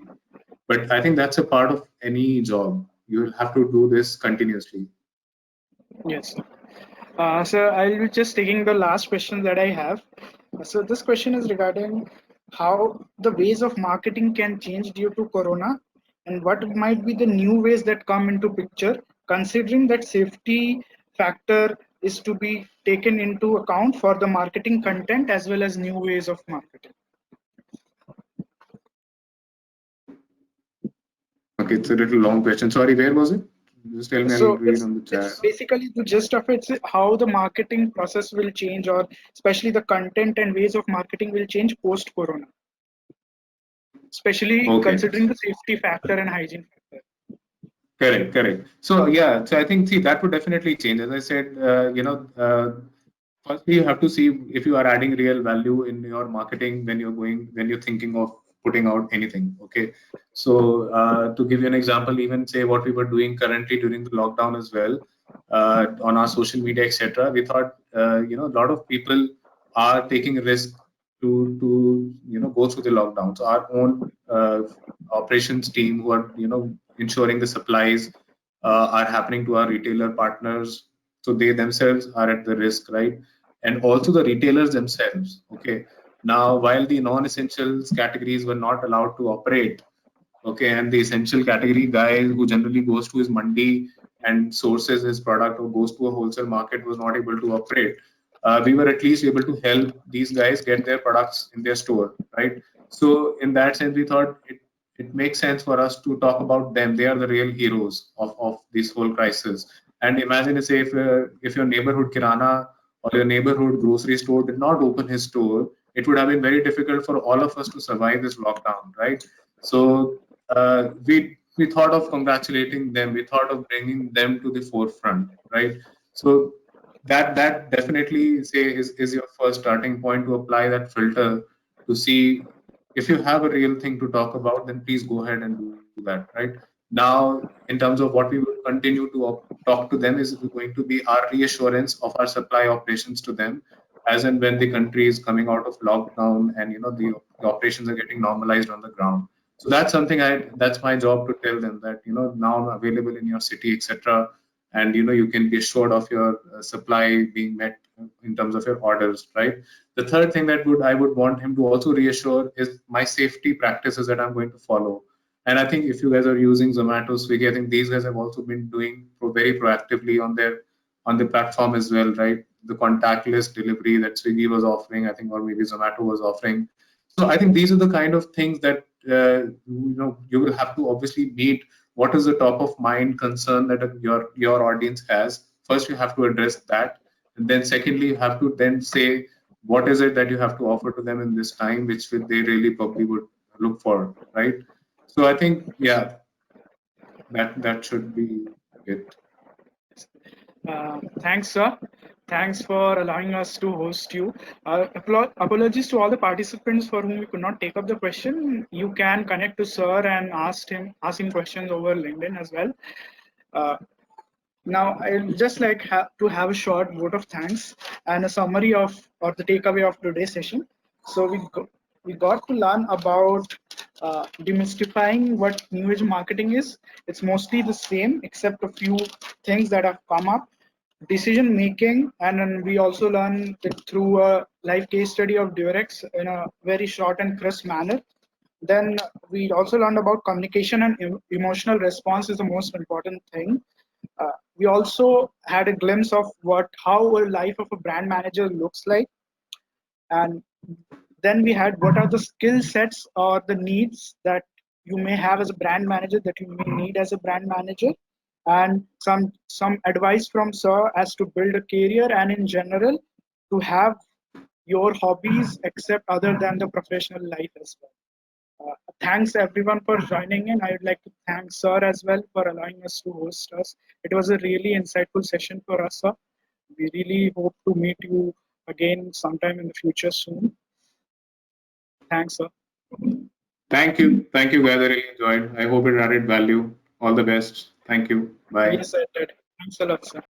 But I think that's a part of any job. You will have to do this continuously. Yes. So I'll be just taking the last question that I have. So this question is regarding how the ways of marketing can change due to Corona, and what might be the new ways that come into picture, considering that safety factor is to be taken into account for the marketing content as well as new ways of marketing. Okay, it's a little long question. Sorry, where was it? Just tell me, I'll So read on the chat. it's basically the gist of it is how the marketing process will change, or especially the content and ways of marketing will change post Corona, especially Okay. considering the safety factor and hygiene factor. Correct. So yeah, so I think that would definitely change. As I said, firstly you have to see if you are adding real value in your marketing when you're thinking of putting out anything. Okay, so to give you an example, even say what we were doing currently during the lockdown as well, on our social media, etc. We thought a lot of people are taking a risk to go through the lockdown. So our own operations team who are ensuring the supplies are happening to our retailer partners, so they themselves are at the risk, right? And also the retailers themselves. Okay, now while the non-essentials categories were not allowed to operate, okay, and the essential category guy who generally goes to his mandi and sources his product or goes to a wholesale market was not able to operate, we were at least able to help these guys get their products in their store, right? So in that sense, we thought it makes sense for us to talk about them. They are the real heroes of this whole crisis. And imagine, say, if your neighborhood kirana or your neighborhood grocery store did not open his store, it would have been very difficult for all of us to survive this lockdown, right? So we thought of congratulating them. We thought of bringing them to the forefront, right? So that definitely say is your first starting point to apply that filter to see if you have a real thing to talk about, then please go ahead and do that, right? Now, in terms of what we will continue to talk to them is going to be our reassurance of our supply operations to them, as and when the country is coming out of lockdown and the operations are getting normalized on the ground. So that's something that's my job to tell them that now I'm available in your city, etc. And you can be assured of your supply being met in terms of your orders, right? The third thing that I would want him to also reassure is my safety practices that I'm going to follow. And I think if you guys are using Zomato, Swiggy, I think these guys have also been doing very proactively on the platform as well, right? The contactless delivery that Swiggy was offering, I think, or maybe Zomato was offering. So I think these are the kind of things that you will have to obviously meet. What is the top of mind concern that your audience has? First, you have to address that, and then secondly, you have to then say what is it that you have to offer to them in this time, which they really probably would look for, right? So I think, yeah, that should be it. Thanks, sir. Thanks for allowing us to host you. Apologies to all the participants for whom we could not take up the question. You can connect to sir and ask him questions over LinkedIn as well. Now, I'd just like to have a short vote of thanks and a summary of or the takeaway of today's session. So we got to learn about demystifying what new age marketing is. It's mostly the same, except a few things that have come up. Decision making, and then we also learned it through a live case study of Durex in a very short and crisp manner. Then we also learned about communication and emotional response is the most important thing. We also had a glimpse of how a life of a brand manager looks like, and then we had what are the skill sets or the needs that you may have as a brand manager that you may need as a brand manager, and some advice from sir as to build a career and in general to have your hobbies except other than the professional life as well. Thanks everyone for joining in. I would like to thank sir as well for allowing us to host us. It was a really insightful session for us, sir. We really hope to meet you again sometime in the future soon. Thanks, sir. Thank you, guys. I really enjoyed. I hope it added value. All the best. Thank you. Bye. Yes, I did. Thanks a lot, sir.